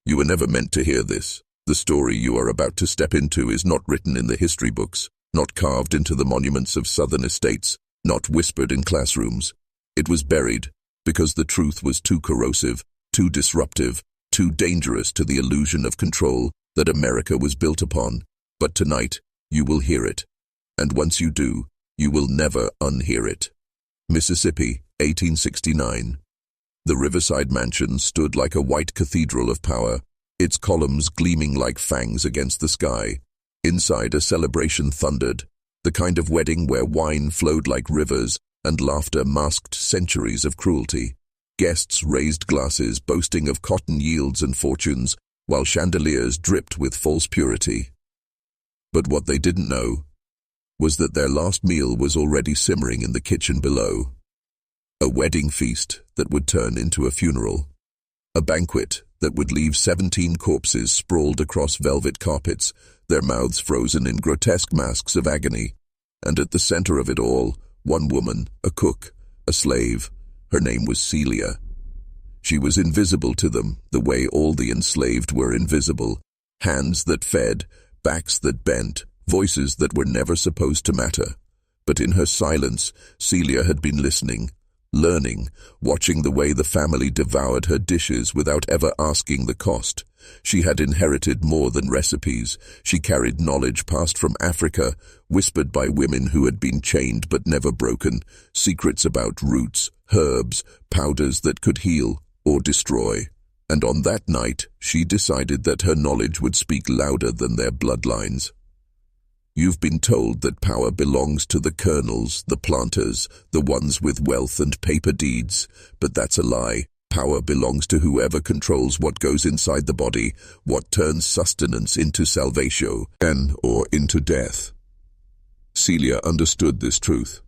You were never meant to hear this. The story you are about to step into is not written in the history books, not carved into the monuments of southern estates, not whispered in classrooms. It was buried because the truth was too corrosive, too disruptive, too dangerous to the illusion of control that America was built upon. But tonight, you will hear it. And once you do, you will never unhear it. Mississippi, 1869. The Riverside Mansion stood like a white cathedral of power, its columns gleaming like fangs against the sky. Inside, a celebration thundered, the kind of wedding where wine flowed like rivers and laughter masked centuries of cruelty. Guests raised glasses boasting of cotton yields and fortunes, while chandeliers dripped with false purity. But what they didn't know was that their last meal was already simmering in the kitchen below. A wedding feast that would turn into a funeral. A banquet that would leave 17 corpses sprawled across velvet carpets, their mouths frozen in grotesque masks of agony. And at the center of it all, one woman, a cook, a slave. Her name was Celia. She was invisible to them, the way all the enslaved were invisible. Hands that fed, backs that bent, voices that were never supposed to matter. But in her silence, Celia had been listening, learning, watching the way the family devoured her dishes without ever asking the cost. She had inherited more than recipes. She carried knowledge passed from Africa, whispered by women who had been chained but never broken, secrets about roots, herbs, powders that could heal or destroy. And on that night, she decided that her knowledge would speak louder than their bloodlines. You've been told that power belongs to the colonels, the planters, the ones with wealth and paper deeds, but that's a lie. Power belongs to whoever controls what goes inside the body, what turns sustenance into salvatio, or into death. Celia understood this truth.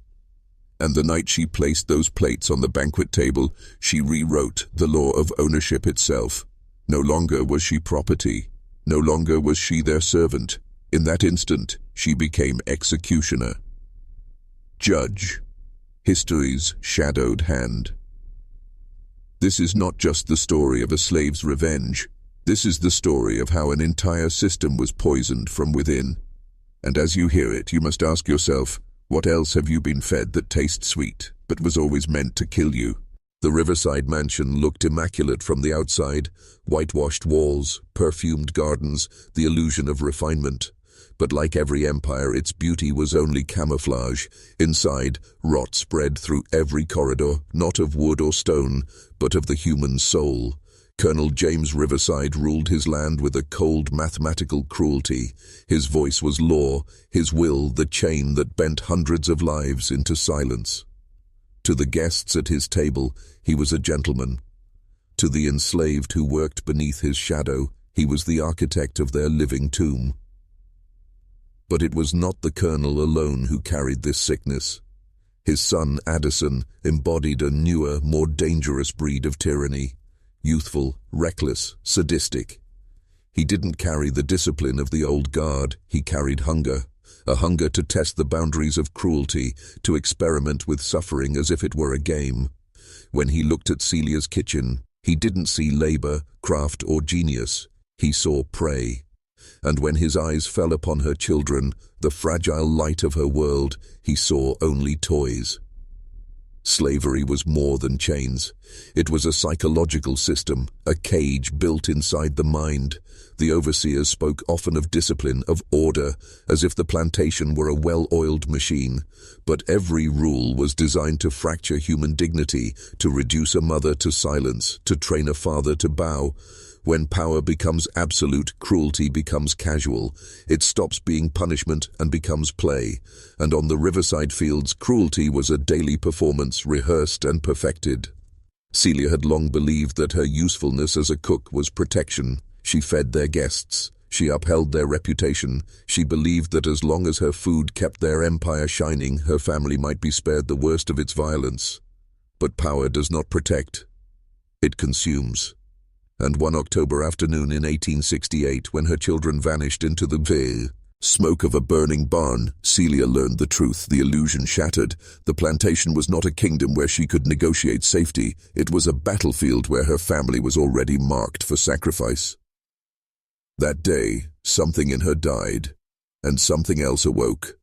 And the night she placed those plates on the banquet table, she rewrote the law of ownership itself. No longer was she property. No longer was she their servant. In that instant, she became executioner. Judge. History's shadowed hand. This is not just the story of a slave's revenge. This is the story of how an entire system was poisoned from within. And as you hear it, you must ask yourself, what else have you been fed that tastes sweet, but was always meant to kill you? The Riverside Mansion looked immaculate from the outside, whitewashed walls, perfumed gardens, the illusion of refinement. But like every empire, its beauty was only camouflage. Inside, rot spread through every corridor, not of wood or stone, but of the human soul. Colonel James Riverside ruled his land with a cold mathematical cruelty. His voice was law, his will the chain that bent hundreds of lives into silence. To the guests at his table, he was a gentleman. To the enslaved who worked beneath his shadow, he was the architect of their living tomb. But it was not the colonel alone who carried this sickness. His son, Addison, embodied a newer, more dangerous breed of tyranny. Youthful, reckless, sadistic. He didn't carry the discipline of the old guard, he carried hunger. A hunger to test the boundaries of cruelty, to experiment with suffering as if it were a game. When he looked at Celia's kitchen, he didn't see labor, craft, or genius. He saw prey. And when his eyes fell upon her children, the fragile light of her world, he saw only toys. Slavery was more than chains. It was a psychological system, a cage built inside the mind. The overseers spoke often of discipline, of order, as if the plantation were a well-oiled machine. But every rule was designed to fracture human dignity, to reduce a mother to silence, to train a father to bow. When power becomes absolute, cruelty becomes casual. It stops being punishment and becomes play. And on the riverside fields, cruelty was a daily performance, rehearsed and perfected. Celia had long believed that her usefulness as a cook was protection. She fed their guests. She upheld their reputation. She believed that as long as her food kept their empire shining, her family might be spared the worst of its violence. But power does not protect. It consumes. And one October afternoon in 1868, when her children vanished into the smoke of a burning barn, Celia learned the truth. The illusion shattered. The plantation was not a kingdom where she could negotiate safety. It was a battlefield where her family was already marked for sacrifice. That day, something in her died, and something else awoke.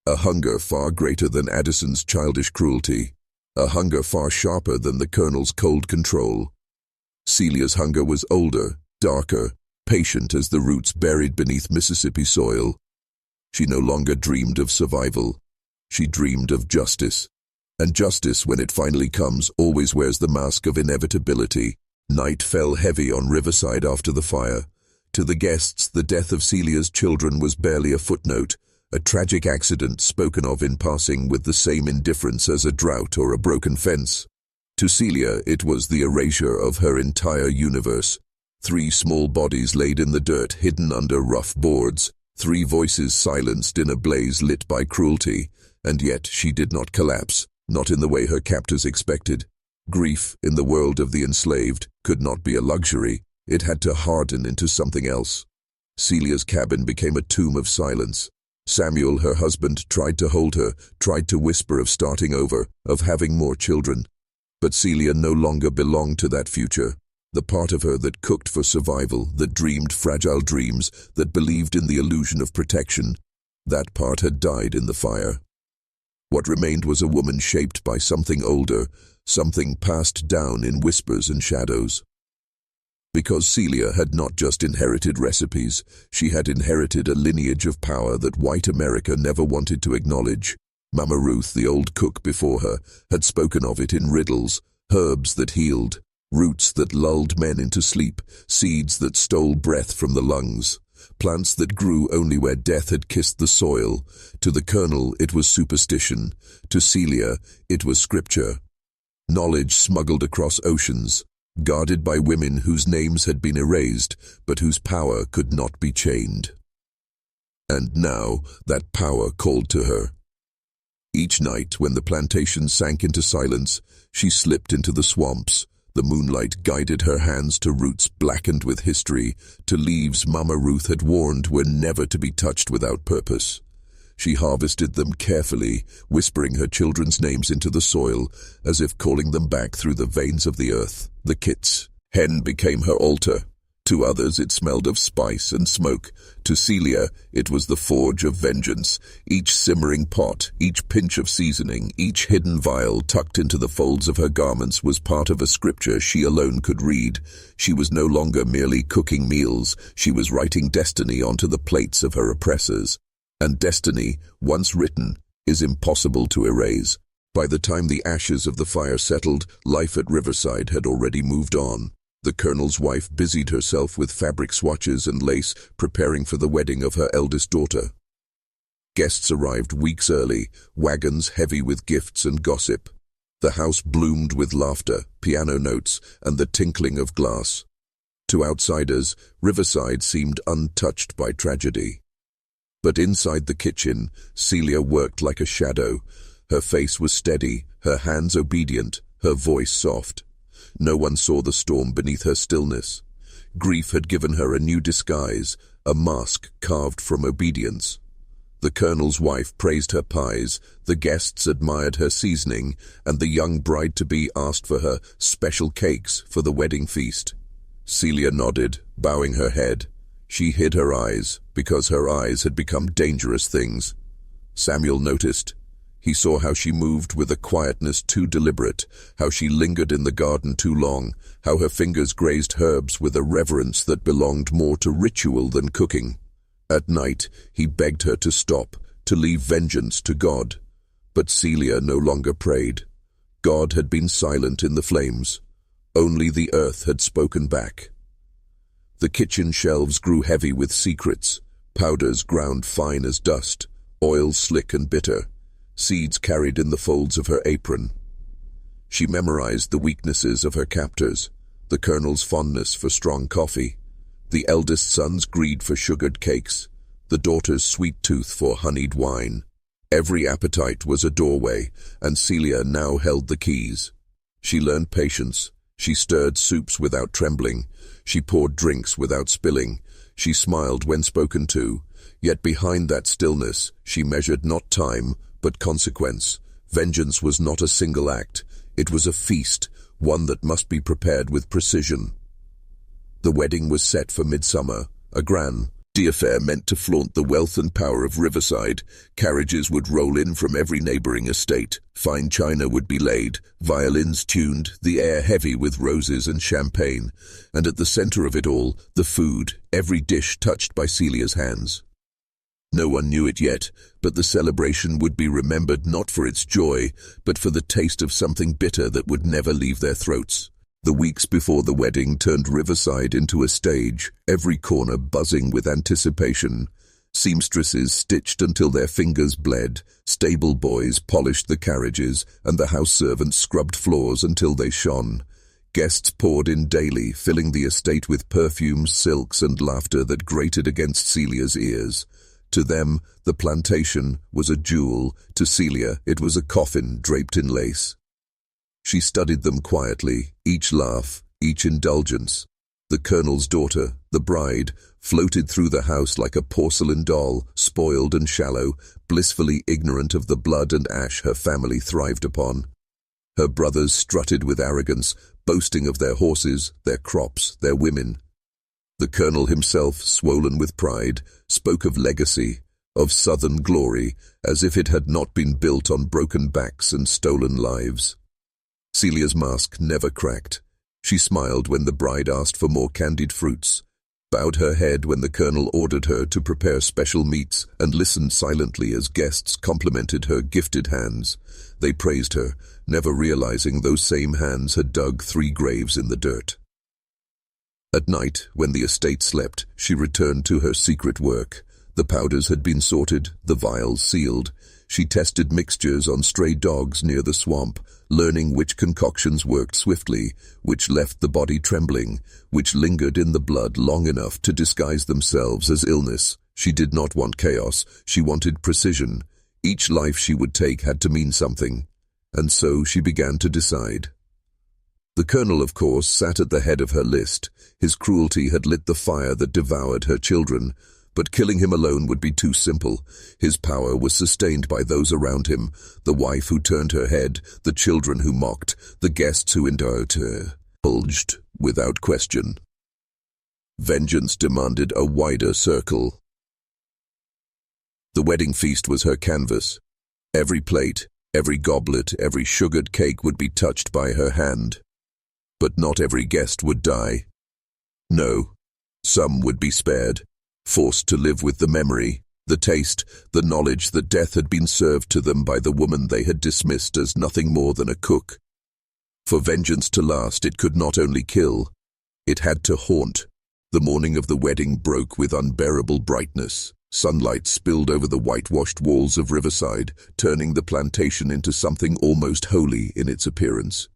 A hunger far greater than Addison's childish cruelty, a hunger far sharper than the Colonel's cold control. Celia's hunger was older, darker, patient as the roots buried beneath Mississippi soil. She no longer dreamed of survival. She dreamed of justice. And justice, when it finally comes, always wears the mask of inevitability. Night fell heavy on Riverside after the fire. To the guests, the death of Celia's children was barely a footnote, a tragic accident spoken of in passing with the same indifference as a drought or a broken fence. To Celia, it was the erasure of her entire universe. 3 small bodies laid in the dirt, hidden under rough boards, 3 voices silenced in a blaze lit by cruelty, and yet she did not collapse, not in the way her captors expected. Grief, in the world of the enslaved, could not be a luxury. It had to harden into something else. Celia's cabin became a tomb of silence. Samuel, her husband, tried to hold her, tried to whisper of starting over, of having more children. But Celia no longer belonged to that future. The part of her that cooked for survival, that dreamed fragile dreams, that believed in the illusion of protection, that part had died in the fire. What remained was a woman shaped by something older, something passed down in whispers and shadows. Because Celia had not just inherited recipes, she had inherited a lineage of power that white America never wanted to acknowledge. Mama Ruth, the old cook before her, had spoken of it in riddles, herbs that healed, roots that lulled men into sleep, seeds that stole breath from the lungs, plants that grew only where death had kissed the soil. To the Colonel, it was superstition. To Celia, it was scripture. Knowledge smuggled across oceans, guarded by women whose names had been erased, but whose power could not be chained. And now, that power called to her. Each night, when the plantation sank into silence, she slipped into the swamps. The moonlight guided her hands to roots blackened with history, to leaves Mama Ruth had warned were never to be touched without purpose. She harvested them carefully, whispering her children's names into the soil, as if calling them back through the veins of the earth. The kit's hen became her altar. To others it smelled of spice and smoke. To Celia it was the forge of vengeance. Each simmering pot, each pinch of seasoning, each hidden vial tucked into the folds of her garments was part of a scripture she alone could read. She was no longer merely cooking meals, she was writing destiny onto the plates of her oppressors. And destiny, once written, is impossible to erase. By the time the ashes of the fire settled, life at Riverside had already moved on. The Colonel's wife busied herself with fabric swatches and lace, preparing for the wedding of her eldest daughter. Guests arrived weeks early, wagons heavy with gifts and gossip. The house bloomed with laughter, piano notes, and the tinkling of glass. To outsiders, Riverside seemed untouched by tragedy. But inside the kitchen, Celia worked like a shadow. Her face was steady, her hands obedient, her voice soft. No one saw the storm beneath her stillness. Grief had given her a new disguise, a mask carved from obedience. The Colonel's wife praised her pies, the guests admired her seasoning, and the young bride-to-be asked for her special cakes for the wedding feast. Celia nodded, bowing her head. She hid her eyes, because her eyes had become dangerous things. Samuel noticed. He saw how she moved with a quietness too deliberate, how she lingered in the garden too long, how her fingers grazed herbs with a reverence that belonged more to ritual than cooking. At night, he begged her to stop, to leave vengeance to God. But Celia no longer prayed. God had been silent in the flames. Only the earth had spoken back. The kitchen shelves grew heavy with secrets, powders ground fine as dust, oils slick and bitter, seeds carried in the folds of her apron. She memorized the weaknesses of her captors, the Colonel's fondness for strong coffee, the eldest son's greed for sugared cakes, the daughter's sweet tooth for honeyed wine. Every appetite was a doorway, and Celia now held the keys. She learned patience. She stirred soups without trembling. She poured drinks without spilling. She smiled when spoken to. Yet behind that stillness, she measured not time, but consequence. Vengeance was not a single act. It was a feast, one that must be prepared with precision. The wedding was set for midsummer, A grand affair meant to flaunt the wealth and power of Riverside. Carriages would roll in from every neighboring estate. Fine china would be laid, violins tuned, the air heavy with roses and champagne. And at the center of it all, the food, every dish touched by Celia's hands. No one knew it yet, but the celebration would be remembered not for its joy, but for the taste of something bitter that would never leave their throats. The weeks before the wedding turned Riverside into a stage, every corner buzzing with anticipation. Seamstresses stitched until their fingers bled, stable boys polished the carriages, and the house servants scrubbed floors until they shone. Guests poured in daily, filling the estate with perfumes, silks, and laughter that grated against Celia's ears. To them, the plantation was a jewel. To Celia, it was a coffin draped in lace. She studied them quietly, each laugh, each indulgence. The colonel's daughter, the bride, floated through the house like a porcelain doll, spoiled and shallow, blissfully ignorant of the blood and ash her family thrived upon. Her brothers strutted with arrogance, boasting of their horses, their crops, their women. The colonel himself, swollen with pride, spoke of legacy, of southern glory, as if it had not been built on broken backs and stolen lives. Celia's mask never cracked. She smiled when the bride asked for more candied fruits, bowed her head when the colonel ordered her to prepare special meats, and listened silently as guests complimented her gifted hands. They praised her, never realizing those same hands had dug 3 graves in the dirt. At night, when the estate slept, she returned to her secret work. The powders had been sorted, the vials sealed. She tested mixtures on stray dogs near the swamp, learning which concoctions worked swiftly, which left the body trembling, which lingered in the blood long enough to disguise themselves as illness. She did not want chaos, she wanted precision. Each life she would take had to mean something, and so she began to decide. The colonel, of course, sat at the head of her list. His cruelty had lit the fire that devoured her children, but killing him alone would be too simple. His power was sustained by those around him, the wife who turned her head, the children who mocked, the guests who indulged without question. Vengeance demanded a wider circle. The wedding feast was her canvas. Every plate, every goblet, every sugared cake would be touched by her hand. But not every guest would die. No, some would be spared, forced to live with the memory, the taste, the knowledge that death had been served to them by the woman they had dismissed as nothing more than a cook. For vengeance to last, it could not only kill, it had to haunt. The morning of the wedding broke with unbearable brightness. Sunlight spilled over the whitewashed walls of Riverside, turning the plantation into something almost holy in its appearance.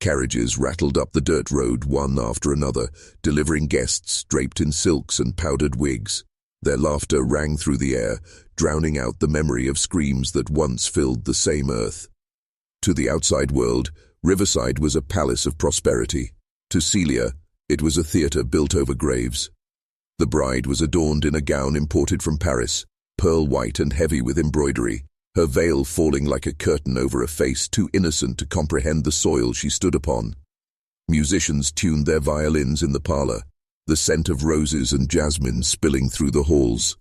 Carriages rattled up the dirt road one after another, delivering guests draped in silks and powdered wigs. Their laughter rang through the air, drowning out the memory of screams that once filled the same earth. To the outside world, Riverside was a palace of prosperity. To Celia, it was a theater built over graves. The bride was adorned in a gown imported from Paris, pearl white and heavy with embroidery, her veil falling like a curtain over a face too innocent to comprehend the soil she stood upon. Musicians tuned their violins in the parlor, the scent of roses and jasmine spilling through the halls.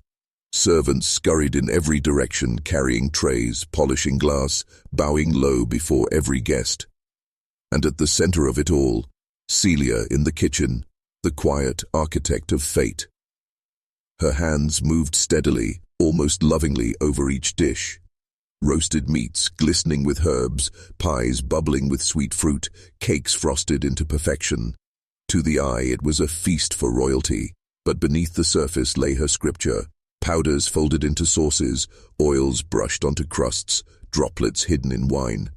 Servants scurried in every direction, carrying trays, polishing glass, bowing low before every guest. And at the center of it all, Celia in the kitchen, the quiet architect of fate. Her hands moved steadily, almost lovingly over each dish. Roasted meats glistening with herbs, pies bubbling with sweet fruit, cakes frosted into perfection. To the eye it was a feast for royalty, but beneath the surface lay her scripture, powders folded into sauces, oils brushed onto crusts, droplets hidden in wine.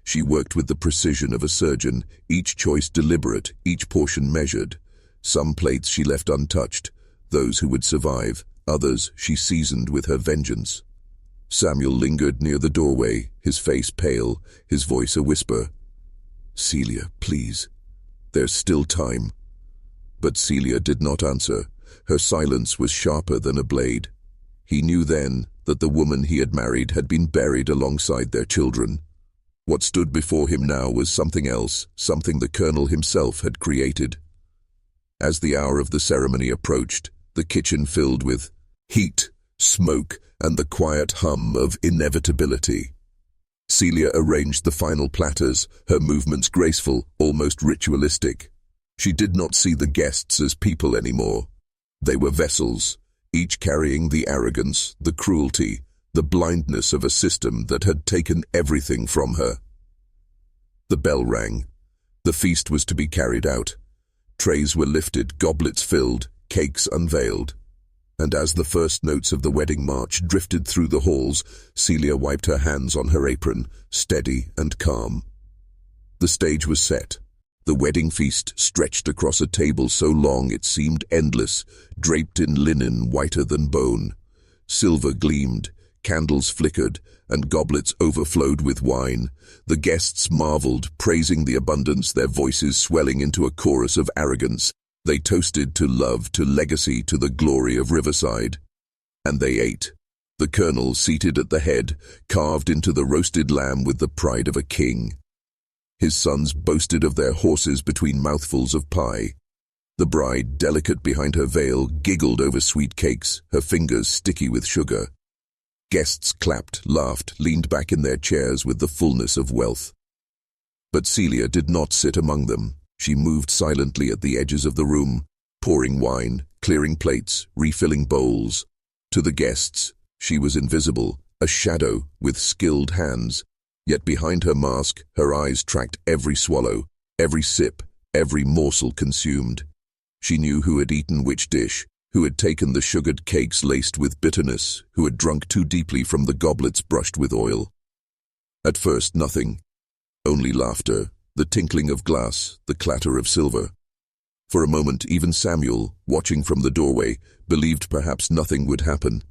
She worked with the precision of a surgeon, each choice deliberate, each portion measured. Some plates she left untouched, those who would survive, others she seasoned with her vengeance. Samuel lingered near the doorway, his face pale, his voice a whisper. "Celia, please. There's still time." But Celia did not answer. Her silence was sharper than a blade. He knew then that the woman he had married had been buried alongside their children. What stood before him now was something else, something the colonel himself had created. As the hour of the ceremony approached, the kitchen filled with heat, smoke, and the quiet hum of inevitability. Celia arranged the final platters, her movements graceful, almost ritualistic. She did not see the guests as people anymore. They were vessels, each carrying the arrogance, the cruelty, the blindness of a system that had taken everything from her. The bell rang. The feast was to be carried out. Trays were lifted, goblets filled, cakes unveiled. And as the first notes of the wedding march drifted through the halls, Celia wiped her hands on her apron, steady and calm. The stage was set. The wedding feast stretched across a table so long it seemed endless, draped in linen whiter than bone. Silver gleamed, candles flickered, and goblets overflowed with wine. The guests marveled, praising the abundance, their voices swelling into a chorus of arrogance. They toasted to love, to legacy, to the glory of Riverside. And they ate. The colonel, seated at the head, carved into the roasted lamb with the pride of a king. His sons boasted of their horses between mouthfuls of pie. The bride, delicate behind her veil, giggled over sweet cakes, her fingers sticky with sugar. Guests clapped, laughed, leaned back in their chairs with the fullness of wealth. But Celia did not sit among them. She moved silently at the edges of the room, pouring wine, clearing plates, refilling bowls. To the guests, she was invisible, a shadow with skilled hands. Yet behind her mask, her eyes tracked every swallow, every sip, every morsel consumed. She knew who had eaten which dish, who had taken the sugared cakes laced with bitterness, who had drunk too deeply from the goblets brushed with oil. At first, nothing. Only laughter, the tinkling of glass, the clatter of silver. For a moment, even Samuel, watching from the doorway, believed perhaps nothing would happen.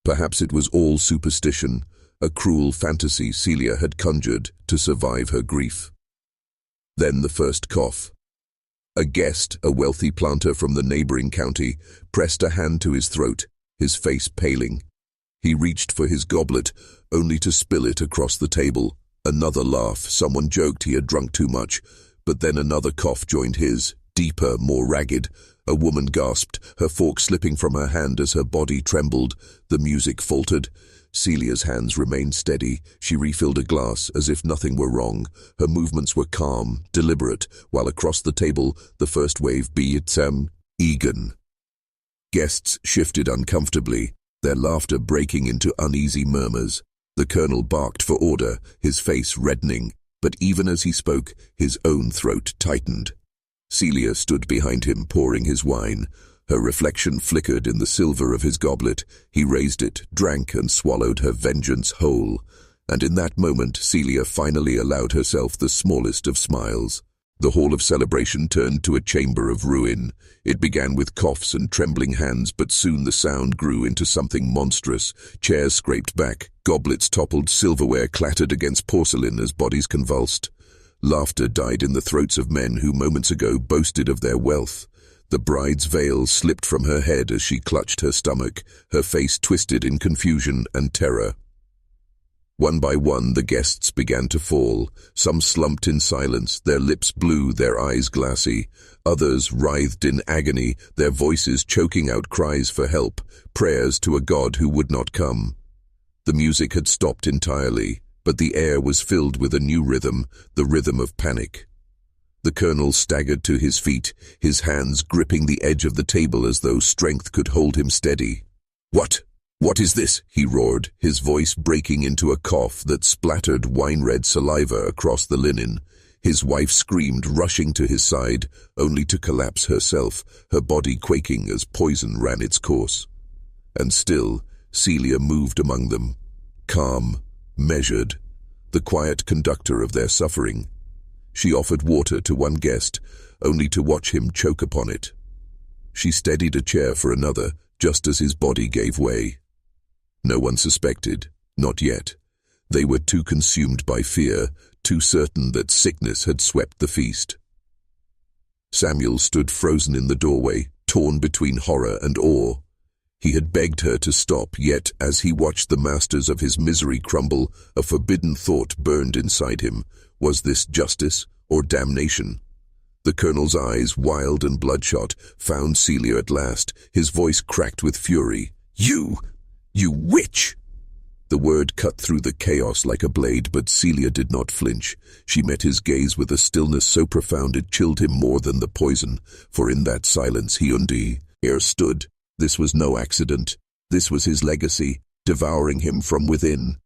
Perhaps it was all superstition, a cruel fantasy Celia had conjured to survive her grief. Then the first cough. A guest, a wealthy planter from the neighboring county, pressed a hand to his throat, his face paling. He reached for his goblet, only to spill it across the table. Another laugh, someone joked he had drunk too much, but then another cough joined his, deeper, more ragged. A woman gasped, her fork slipping from her hand as her body trembled. The music faltered. Celia's hands remained steady. She refilled a glass as if nothing were wrong. Her movements were calm, deliberate, while across the table, the first wave beat Egan. Guests shifted uncomfortably, their laughter breaking into uneasy murmurs. The colonel barked for order, his face reddening, but even as he spoke, his own throat tightened. Celia stood behind him, pouring his wine. Her reflection flickered in the silver of his goblet. He raised it, drank, and swallowed her vengeance whole. And in that moment, Celia finally allowed herself the smallest of smiles. The hall of celebration turned to a chamber of ruin. It began with coughs and trembling hands, but soon the sound grew into something monstrous. Chairs scraped back, goblets toppled, silverware clattered against porcelain as bodies convulsed. Laughter died in the throats of men who moments ago boasted of their wealth. The bride's veil slipped from her head as she clutched her stomach, her face twisted in confusion and terror. One by one, the guests began to fall. Some slumped in silence, their lips blue, their eyes glassy. Others writhed in agony, their voices choking out cries for help, prayers to a god who would not come. The music had stopped entirely, but the air was filled with a new rhythm, the rhythm of panic. The colonel staggered to his feet, his hands gripping the edge of the table as though strength could hold him steady. What is this?" he roared, his voice breaking into a cough that splattered wine-red saliva across the linen. His wife screamed, rushing to his side, only to collapse herself, her body quaking as poison ran its course. And still, Celia moved among them, calm, measured, the quiet conductor of their suffering. She offered water to one guest, only to watch him choke upon it. She steadied a chair for another, just as his body gave way. No one suspected, not yet. They were too consumed by fear, too certain that sickness had swept the feast. Samuel stood frozen in the doorway, torn between horror and awe. He had begged her to stop, yet as he watched the masters of his misery crumble, a forbidden thought burned inside him. Was this justice or damnation? The colonel's eyes, wild and bloodshot, found Celia at last, his voice cracked with fury. You witch! The word cut through the chaos like a blade, but Celia did not flinch. She met his gaze with a stillness so profound it chilled him more than the poison, for in that silence here stood. This was no accident. This was his legacy, devouring him from within.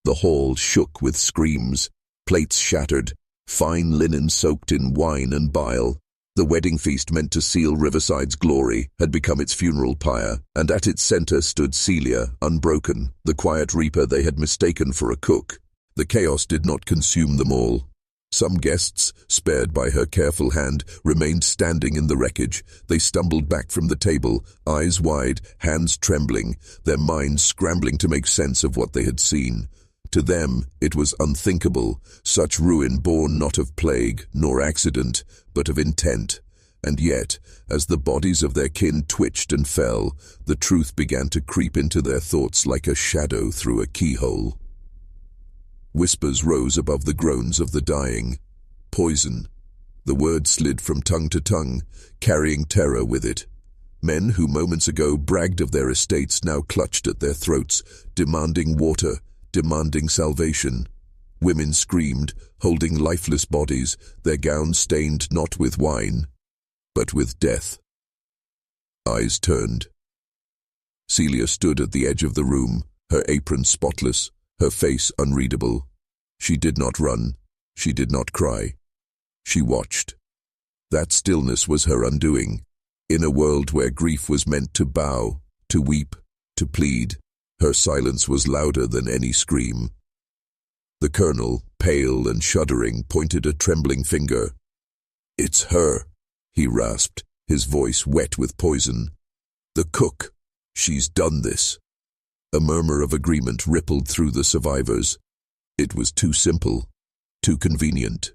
The hall shook with screams, plates shattered, fine linen soaked in wine and bile. The wedding feast meant to seal Riverside's glory had become its funeral pyre, and at its center stood Celia, unbroken, the quiet reaper they had mistaken for a cook. The chaos did not consume them all. Some guests, spared by her careful hand, remained standing in the wreckage. They stumbled back from the table, eyes wide, hands trembling, their minds scrambling to make sense of what they had seen. To them, it was unthinkable, such ruin born not of plague nor accident, but of intent. And yet, as the bodies of their kin twitched and fell, the truth began to creep into their thoughts like a shadow through a keyhole. Whispers rose above the groans of the dying. Poison. The word slid from tongue to tongue, carrying terror with it. Men who moments ago bragged of their estates now clutched at their throats, demanding water, demanding salvation. Women screamed, holding lifeless bodies, their gowns stained not with wine, but with death. Eyes turned. Celia stood at the edge of the room, her apron spotless, her face unreadable. She did not run. She did not cry. She watched. That stillness was her undoing. In a world where grief was meant to bow, to weep, to plead, her silence was louder than any scream. The colonel, pale and shuddering, pointed a trembling finger. "It's her," he rasped, his voice wet with poison. "The cook. She's done this." A murmur of agreement rippled through the survivors. It was too simple, too convenient.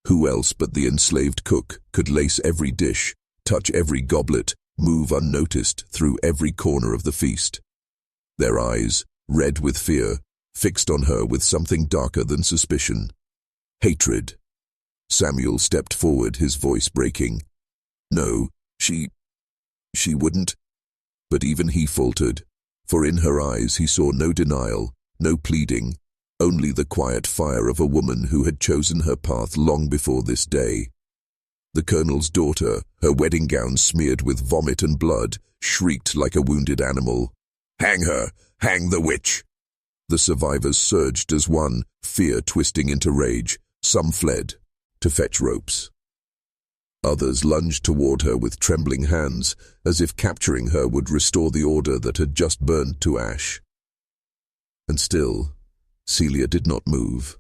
Who else but the enslaved cook could lace every dish, touch every goblet, move unnoticed through every corner of the feast? Their eyes, red with fear, fixed on her with something darker than suspicion. Hatred. Samuel stepped forward, his voice breaking. "No, she wouldn't." But even he faltered, for in her eyes he saw no denial, no pleading, only the quiet fire of a woman who had chosen her path long before this day. The colonel's daughter, her wedding gown smeared with vomit and blood, shrieked like a wounded animal. "Hang her! Hang the witch!" The survivors surged as one, fear twisting into rage. Some fled, to fetch ropes. Others lunged toward her with trembling hands, as if capturing her would restore the order that had just burned to ash. And still, Celia did not move.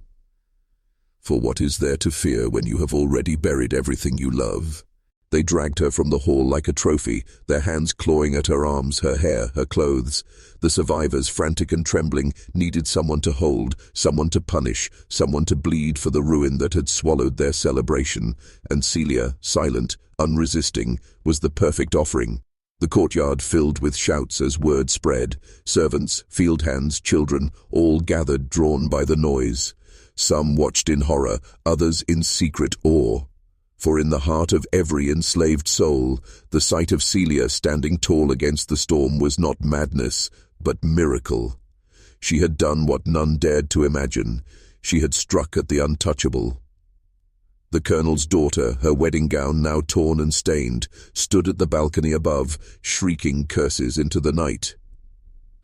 For what is there to fear when you have already buried everything you love? They dragged her from the hall like a trophy, their hands clawing at her arms, her hair, her clothes. The survivors, frantic and trembling, needed someone to hold, someone to punish, someone to bleed for the ruin that had swallowed their celebration. And Celia, silent, unresisting, was the perfect offering. The courtyard filled with shouts as word spread. Servants, field hands, children, all gathered, drawn by the noise. Some watched in horror, others in secret awe. For in the heart of every enslaved soul, the sight of Celia standing tall against the storm was not madness, but miracle. She had done what none dared to imagine. She had struck at the untouchable. The colonel's daughter, her wedding gown now torn and stained, stood at the balcony above, shrieking curses into the night.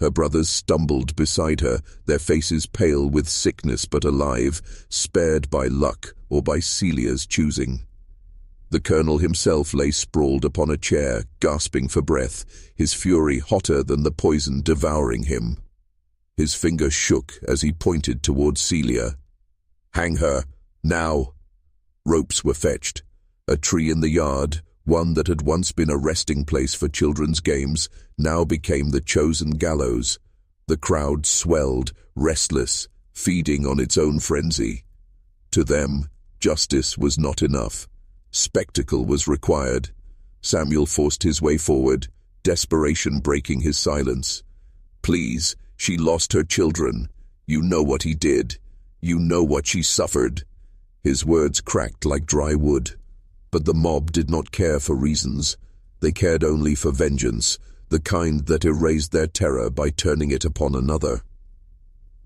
Her brothers stumbled beside her, their faces pale with sickness but alive, spared by luck or by Celia's choosing. The colonel himself lay sprawled upon a chair, gasping for breath, his fury hotter than the poison devouring him. His finger shook as he pointed toward Celia. "Hang her, now!" Ropes were fetched. A tree in the yard, one that had once been a resting place for children's games, now became the chosen gallows. The crowd swelled, restless, feeding on its own frenzy. To them, justice was not enough. Spectacle was required. Samuel forced his way forward, desperation breaking his silence. "Please, she lost her children. You know what he did. You know what she suffered." His words cracked like dry wood. But the mob did not care for reasons. They cared only for vengeance, the kind that erased their terror by turning it upon another.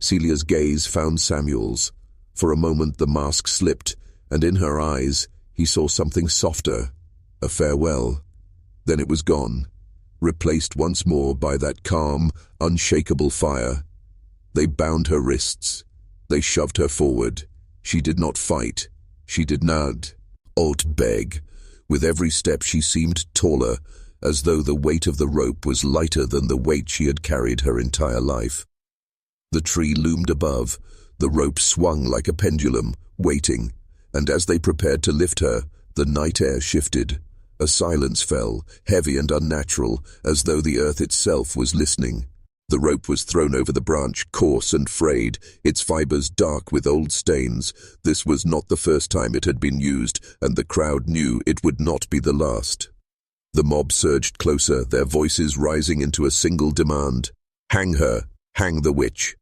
Celia's gaze found Samuel's. For a moment the mask slipped, and in her eyes he saw something softer, a farewell. Then it was gone, replaced once more by that calm, unshakable fire. They bound her wrists. They shoved her forward. She did not fight. She did not beg. With every step she seemed taller, as though the weight of the rope was lighter than the weight she had carried her entire life. The tree loomed above. The rope swung like a pendulum, waiting, and as they prepared to lift her, the night air shifted. A silence fell, heavy and unnatural, as though the earth itself was listening. The rope was thrown over the branch, coarse and frayed, its fibers dark with old stains. This was not the first time it had been used, and the crowd knew it would not be the last. The mob surged closer, their voices rising into a single demand. Hang her! Hang the witch!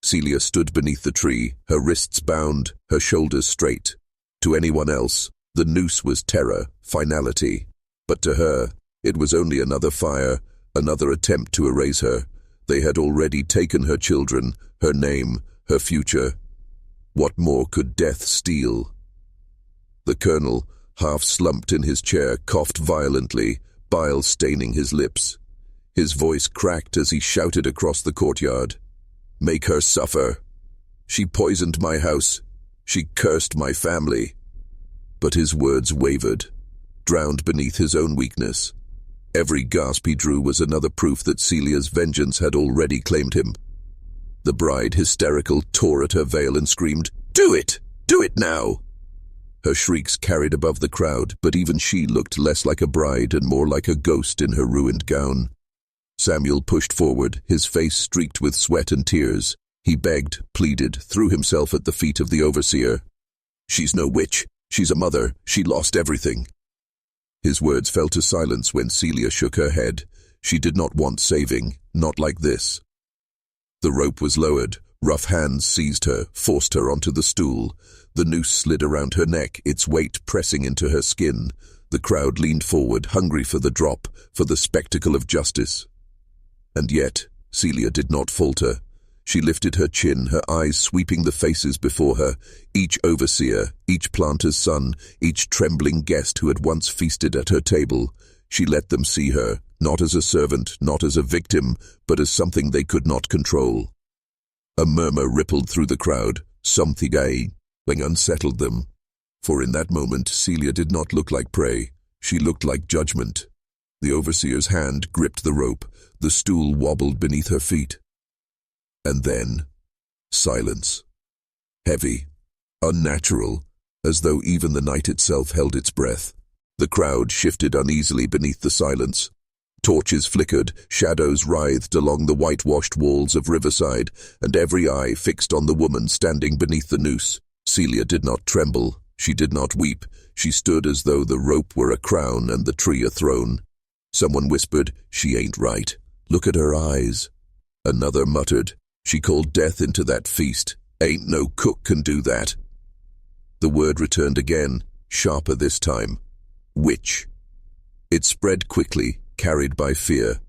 Celia stood beneath the tree, her wrists bound, her shoulders straight. To anyone else, the noose was terror, finality. But to her, it was only another fire, another attempt to erase her. They had already taken her children, her name, her future. What more could death steal? The colonel, half slumped in his chair, coughed violently, bile staining his lips. His voice cracked as he shouted across the courtyard. Make her suffer. She poisoned my house. She cursed my family. But his words wavered, drowned beneath his own weakness. Every gasp he drew was another proof that Celia's vengeance had already claimed him. The bride, hysterical, tore at her veil and screamed, Do it! Do it now! Her shrieks carried above the crowd, but even she looked less like a bride and more like a ghost in her ruined gown. Samuel pushed forward, his face streaked with sweat and tears. He begged, pleaded, threw himself at the feet of the overseer. She's no witch. She's a mother. She lost everything. His words fell to silence when Celia shook her head. She did not want saving, not like this. The rope was lowered. Rough hands seized her, forced her onto the stool. The noose slid around her neck, its weight pressing into her skin. The crowd leaned forward, hungry for the drop, for the spectacle of justice. And yet, Celia did not falter. She lifted her chin, her eyes sweeping the faces before her, each overseer, each planter's son, each trembling guest who had once feasted at her table. She let them see her, not as a servant, not as a victim, but as something they could not control. A murmur rippled through the crowd, something unsettled them. For in that moment, Celia did not look like prey. She looked like judgment. The overseer's hand gripped the rope. The stool wobbled beneath her feet. And then, silence. Heavy, unnatural, as though even the night itself held its breath. The crowd shifted uneasily beneath the silence. Torches flickered, shadows writhed along the whitewashed walls of Riverside, and every eye fixed on the woman standing beneath the noose. Celia did not tremble. She did not weep. She stood as though the rope were a crown and the tree a throne. Someone whispered, She ain't right. Look at her eyes. Another muttered, She called death into that feast. Ain't no cook can do that. The word returned again, sharper this time. Witch. It spread quickly, carried by fear.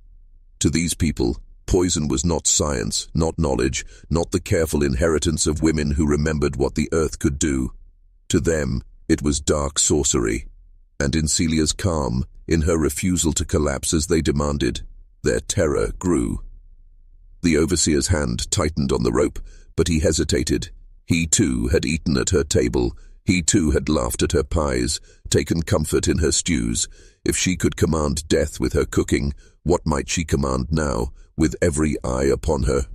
To these people, poison was not science, not knowledge, not the careful inheritance of women who remembered what the earth could do. To them, it was dark sorcery. And in Celia's calm, in her refusal to collapse as they demanded, their terror grew. The overseer's hand tightened on the rope, but he hesitated. He too had eaten at her table. He too had laughed at her pies, taken comfort in her stews. If she could command death with her cooking, what might she command now, with every eye upon her?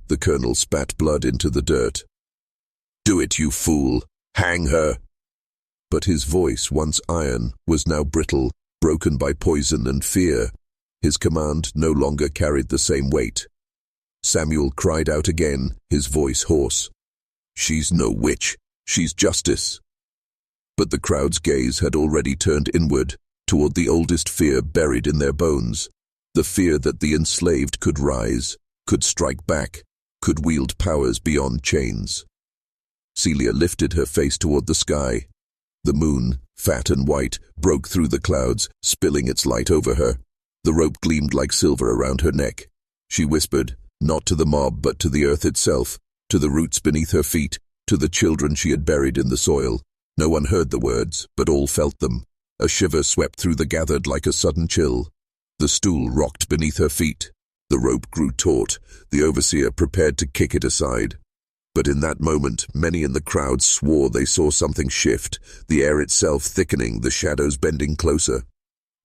The colonel spat blood into the dirt. Do it, you fool! Hang her! But his voice, once iron, was now brittle, broken by poison and fear. His command no longer carried the same weight. Samuel cried out again, his voice hoarse. She's no witch. She's justice. But the crowd's gaze had already turned inward, toward the oldest fear buried in their bones, the fear that the enslaved could rise, could strike back, could wield powers beyond chains. Celia lifted her face toward the sky. The moon, fat and white, broke through the clouds, spilling its light over her. The rope gleamed like silver around her neck. She whispered, not to the mob but to the earth itself, to the roots beneath her feet, to the children she had buried in the soil. No one heard the words, but all felt them. A shiver swept through the gathered like a sudden chill. The stool rocked beneath her feet. The rope grew taut. The overseer prepared to kick it aside. But in that moment, many in the crowd swore they saw something shift, the air itself thickening, the shadows bending closer.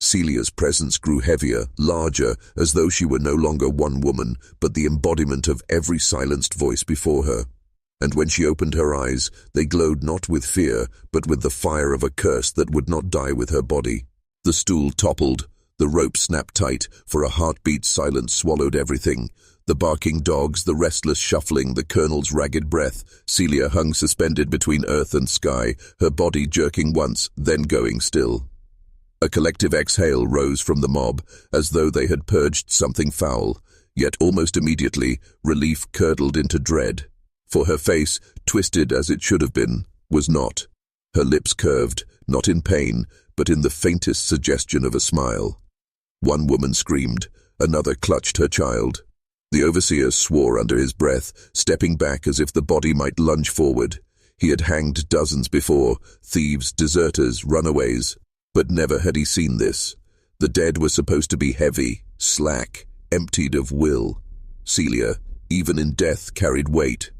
Celia's presence grew heavier, larger, as though she were no longer one woman, but the embodiment of every silenced voice before her. And when she opened her eyes, they glowed not with fear, but with the fire of a curse that would not die with her body. The stool toppled. The rope snapped tight, for a heartbeat silence swallowed everything. The barking dogs, the restless shuffling, the colonel's ragged breath. Celia hung suspended between earth and sky, her body jerking once, then going still. A collective exhale rose from the mob, as though they had purged something foul, yet almost immediately, relief curdled into dread. For her face, twisted as it should have been, was not. Her lips curved, not in pain, but in the faintest suggestion of a smile. One woman screamed, another clutched her child. The overseer swore under his breath, stepping back as if the body might lunge forward. He had hanged dozens before, thieves, deserters, runaways, but never had he seen this. The dead were supposed to be heavy, slack, emptied of will. Celia, even in death, carried weight.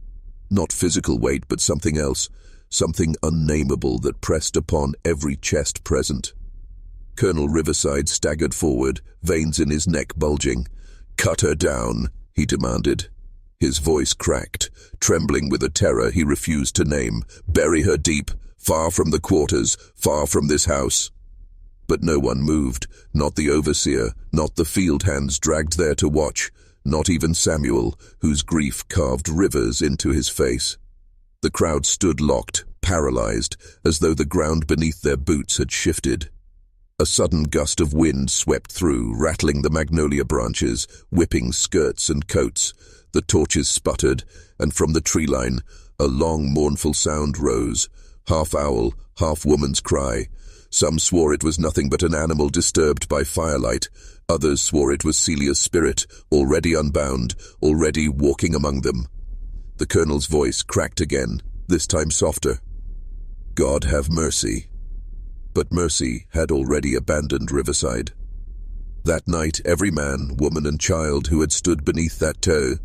Not physical weight, but something else, something unnameable that pressed upon every chest present. Colonel Riverside staggered forward, veins in his neck bulging. "Cut her down," he demanded. His voice cracked, trembling with a terror he refused to name. "Bury her deep, far from the quarters, far from this house." But no one moved, not the overseer, not the field hands dragged there to watch, not even Samuel, whose grief carved rivers into his face. The crowd stood locked, paralyzed, as though the ground beneath their boots had shifted. A sudden gust of wind swept through, rattling the magnolia branches, whipping skirts and coats. The torches sputtered, and from the tree line, a long, mournful sound rose, half owl, half woman's cry. Some swore it was nothing but an animal disturbed by firelight. Others swore it was Celia's spirit, already unbound, already walking among them. The colonel's voice cracked again, this time softer. "God have mercy." But mercy had already abandoned Riverside. That night, every man, woman and child who had stood beneath that tow,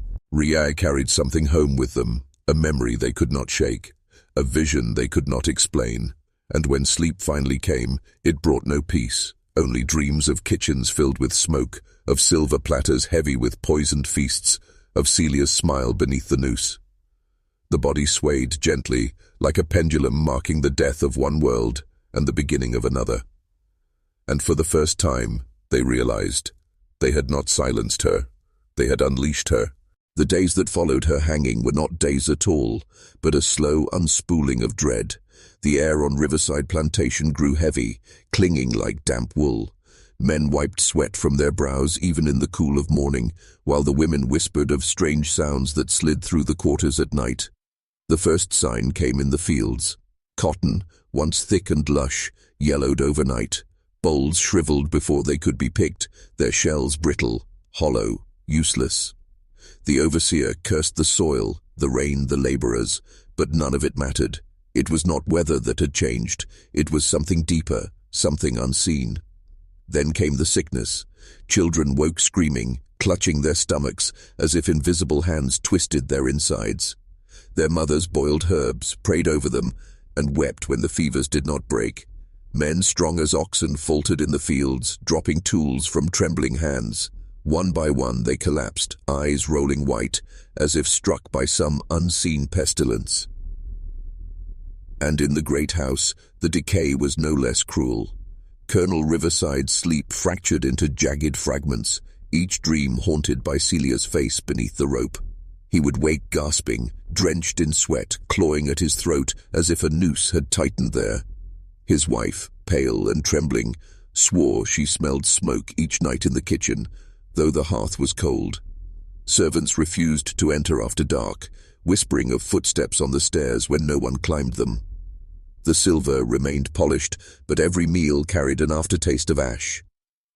carried something home with them, a memory they could not shake, a vision they could not explain. And when sleep finally came, it brought no peace, only dreams of kitchens filled with smoke, of silver platters heavy with poisoned feasts, of Celia's smile beneath the noose. The body swayed gently, like a pendulum marking the death of one world and the beginning of another. And for the first time, they realized, they had not silenced her, they had unleashed her. The days that followed her hanging were not days at all, but a slow unspooling of dread. The air on Riverside Plantation grew heavy, clinging like damp wool. Men wiped sweat from their brows even in the cool of morning, while the women whispered of strange sounds that slid through the quarters at night. The first sign came in the fields. Cotton, once thick and lush, yellowed overnight. Bolls shriveled before they could be picked, their shells brittle, hollow, useless. The overseer cursed the soil, the rain, the laborers, but none of it mattered. It was not weather that had changed. It was something deeper, something unseen. Then came the sickness. Children woke screaming, clutching their stomachs, as if invisible hands twisted their insides. Their mothers boiled herbs, prayed over them, and wept when the fevers did not break. Men strong as oxen faltered in the fields, dropping tools from trembling hands. One by one they collapsed, eyes rolling white, as if struck by some unseen pestilence. And in the great house, the decay was no less cruel. Colonel Riverside's sleep fractured into jagged fragments, each dream haunted by Celia's face beneath the rope. He would wake gasping, drenched in sweat, clawing at his throat as if a noose had tightened there. His wife, pale and trembling, swore she smelled smoke each night in the kitchen, though the hearth was cold. Servants refused to enter after dark, whispering of footsteps on the stairs when no one climbed them. The silver remained polished, but every meal carried an aftertaste of ash.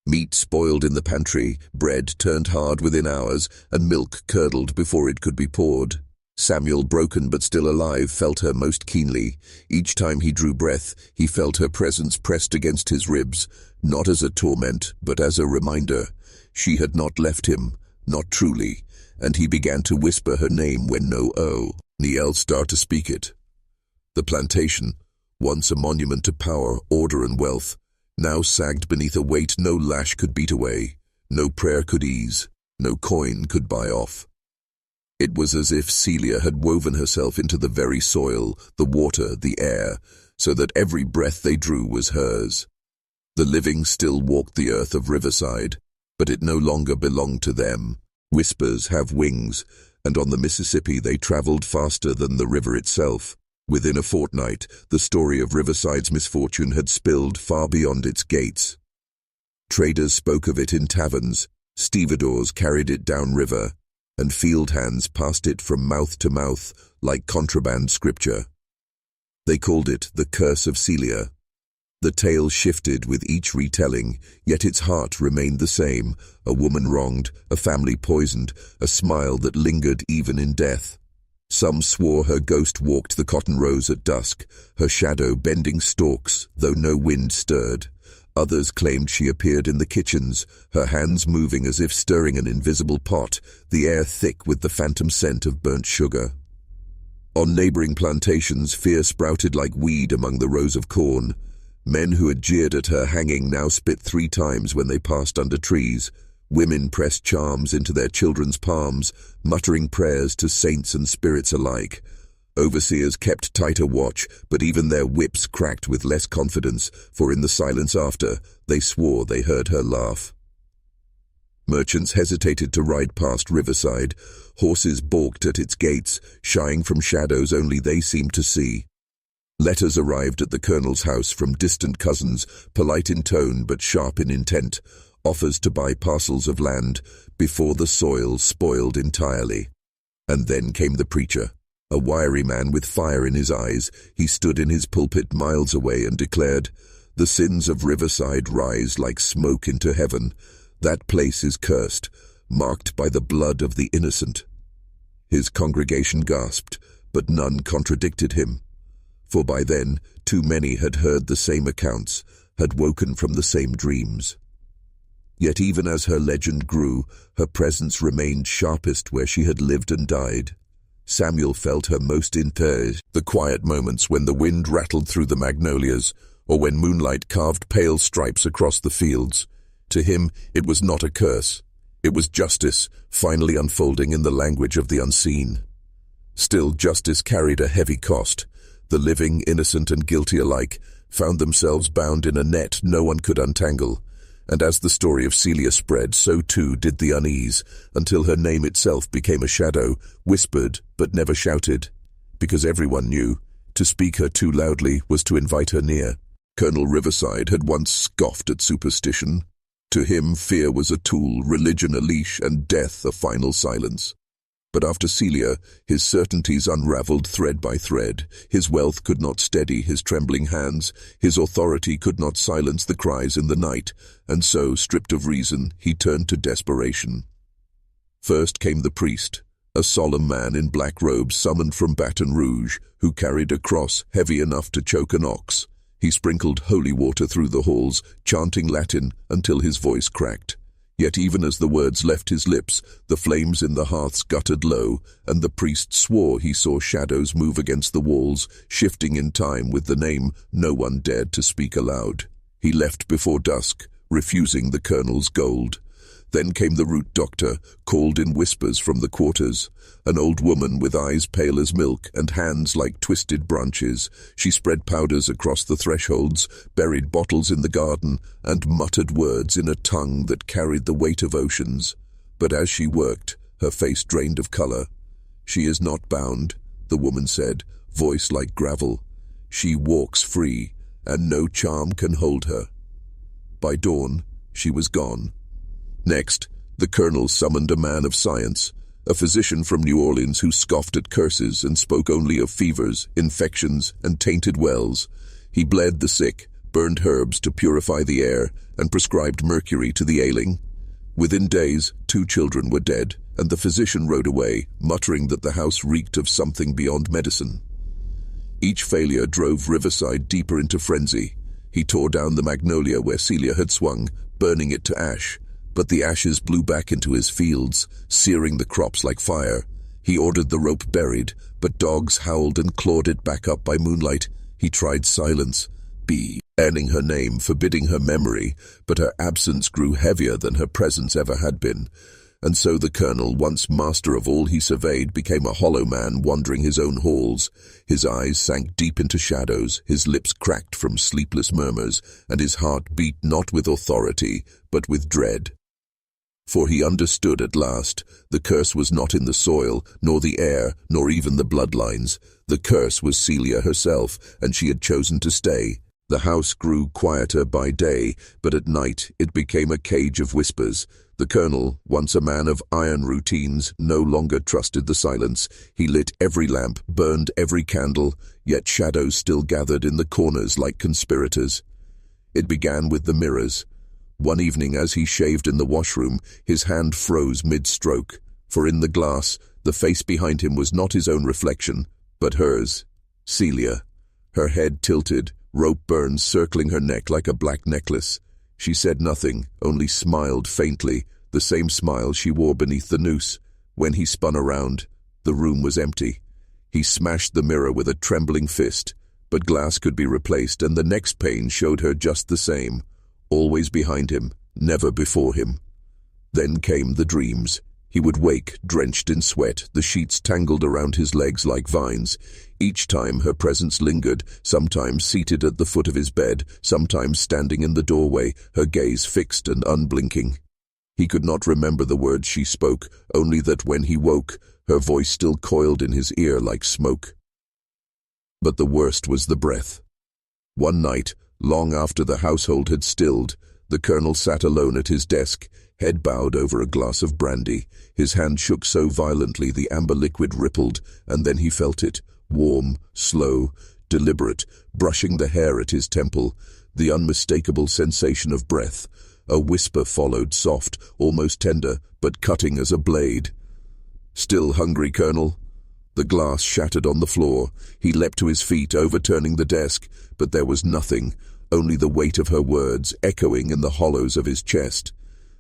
Meat spoiled in the pantry, bread turned hard within hours, and milk curdled before it could be poured. Samuel, broken but still alive, felt her most keenly. Each time he drew breath, he felt her presence pressed against his ribs, not as a torment, but as a reminder. She had not left him, not truly, and he began to whisper her name when no Niel started to speak it. The plantation, once a monument to power, order, and wealth, now sagged beneath a weight no lash could beat away, no prayer could ease, no coin could buy off. It was as if Celia had woven herself into the very soil, the water, the air, so that every breath they drew was hers. The living still walked the earth of Riverside, but it no longer belonged to them. Whispers have wings, and on the Mississippi they traveled faster than the river itself. Within a fortnight, the story of Riverside's misfortune had spilled far beyond its gates. Traders spoke of it in taverns, stevedores carried it downriver, and field hands passed it from mouth to mouth like contraband scripture. They called it the Curse of Celia. The tale shifted with each retelling, yet its heart remained the same, a woman wronged, a family poisoned, a smile that lingered even in death. Some swore her ghost walked the cotton rows at dusk, her shadow bending stalks, though no wind stirred. Others claimed she appeared in the kitchens, her hands moving as if stirring an invisible pot, the air thick with the phantom scent of burnt sugar. On neighboring plantations, fear sprouted like weed among the rows of corn. Men who had jeered at her hanging now spit 3 times when they passed under trees. Women pressed charms into their children's palms, muttering prayers to saints and spirits alike. Overseers kept tighter watch, but even their whips cracked with less confidence, for in the silence after, they swore they heard her laugh. Merchants hesitated to ride past Riverside. Horses balked at its gates, shying from shadows only they seemed to see. Letters arrived at the colonel's house from distant cousins, polite in tone but sharp in intent, offers to buy parcels of land before the soil spoiled entirely. And then came the preacher, a wiry man with fire in his eyes. He stood in his pulpit miles away and declared, "The sins of Riverside rise like smoke into heaven. That place is cursed, marked by the blood of the innocent." His congregation gasped, but none contradicted him. For by then, too many had heard the same accounts, had woken from the same dreams. Yet even as her legend grew, her presence remained sharpest where she had lived and died. Samuel felt her most intense, the quiet moments when the wind rattled through the magnolias, or when moonlight carved pale stripes across the fields. To him, it was not a curse. It was justice, finally unfolding in the language of the unseen. Still, justice carried a heavy cost. The living, innocent and guilty alike, found themselves bound in a net no one could untangle. And as the story of Celia spread, so too did the unease, until her name itself became a shadow, whispered but never shouted. Because everyone knew, to speak her too loudly was to invite her near. Colonel Riverside had once scoffed at superstition. To him, fear was a tool, religion a leash, and death a final silence. But after Celia, his certainties unraveled thread by thread. His wealth could not steady his trembling hands. His authority could not silence the cries in the night. And so, stripped of reason, he turned to desperation. First came the priest, a solemn man in black robes summoned from Baton Rouge, who carried a cross heavy enough to choke an ox. He sprinkled holy water through the halls, chanting Latin until his voice cracked. Yet even as the words left his lips, the flames in the hearths guttered low, and the priest swore he saw shadows move against the walls, shifting in time with the name no one dared to speak aloud. He left before dusk, refusing the colonel's gold. Then came the root doctor, called in whispers from the quarters, an old woman with eyes pale as milk and hands like twisted branches. She spread powders across the thresholds, buried bottles in the garden, and muttered words in a tongue that carried the weight of oceans. But as she worked, her face drained of color. "She is not bound," the woman said, voice like gravel. "She walks free, and no charm can hold her." By dawn, she was gone. Next, the colonel summoned a man of science, a physician from New Orleans who scoffed at curses and spoke only of fevers, infections, and tainted wells. He bled the sick, burned herbs to purify the air, and prescribed mercury to the ailing. Within days, 2 children were dead, and the physician rode away, muttering that the house reeked of something beyond medicine. Each failure drove Riverside deeper into frenzy. He tore down the magnolia where Celia had swung, burning it to ash, but the ashes blew back into his fields, searing the crops like fire. He ordered the rope buried, but dogs howled and clawed it back up by moonlight. He tried silence, banning her name, forbidding her memory, but her absence grew heavier than her presence ever had been. And so the colonel, once master of all he surveyed, became a hollow man wandering his own halls. His eyes sank deep into shadows, his lips cracked from sleepless murmurs, and his heart beat not with authority, but with dread. For he understood at last, the curse was not in the soil, nor the air, nor even the bloodlines. The curse was Celia herself, and she had chosen to stay. The house grew quieter by day, but at night it became a cage of whispers. The colonel, once a man of iron routines, no longer trusted the silence. He lit every lamp, burned every candle, yet shadows still gathered in the corners like conspirators. It began with the mirrors. One evening as he shaved in the washroom, his hand froze mid-stroke, for in the glass, the face behind him was not his own reflection, but hers, Celia. Her head tilted, rope burns circling her neck like a black necklace. She said nothing, only smiled faintly, the same smile she wore beneath the noose. When he spun around, the room was empty. He smashed the mirror with a trembling fist, but glass could be replaced, and the next pane showed her just the same, always behind him, never before him. Then came the dreams. He would wake, drenched in sweat, the sheets tangled around his legs like vines. Each time her presence lingered, sometimes seated at the foot of his bed, sometimes standing in the doorway, her gaze fixed and unblinking. He could not remember the words she spoke, only that when he woke, her voice still coiled in his ear like smoke. But the worst was the breath. One night, long after the household had stilled, the colonel sat alone at his desk, head bowed over a glass of brandy. His hand shook so violently the amber liquid rippled, and then he felt it, warm, slow, deliberate, brushing the hair at his temple, the unmistakable sensation of breath. A whisper followed, soft, almost tender, but cutting as a blade. "Still hungry, Colonel?" The glass shattered on the floor. He leapt to his feet, overturning the desk, but there was nothing, only the weight of her words echoing in the hollows of his chest.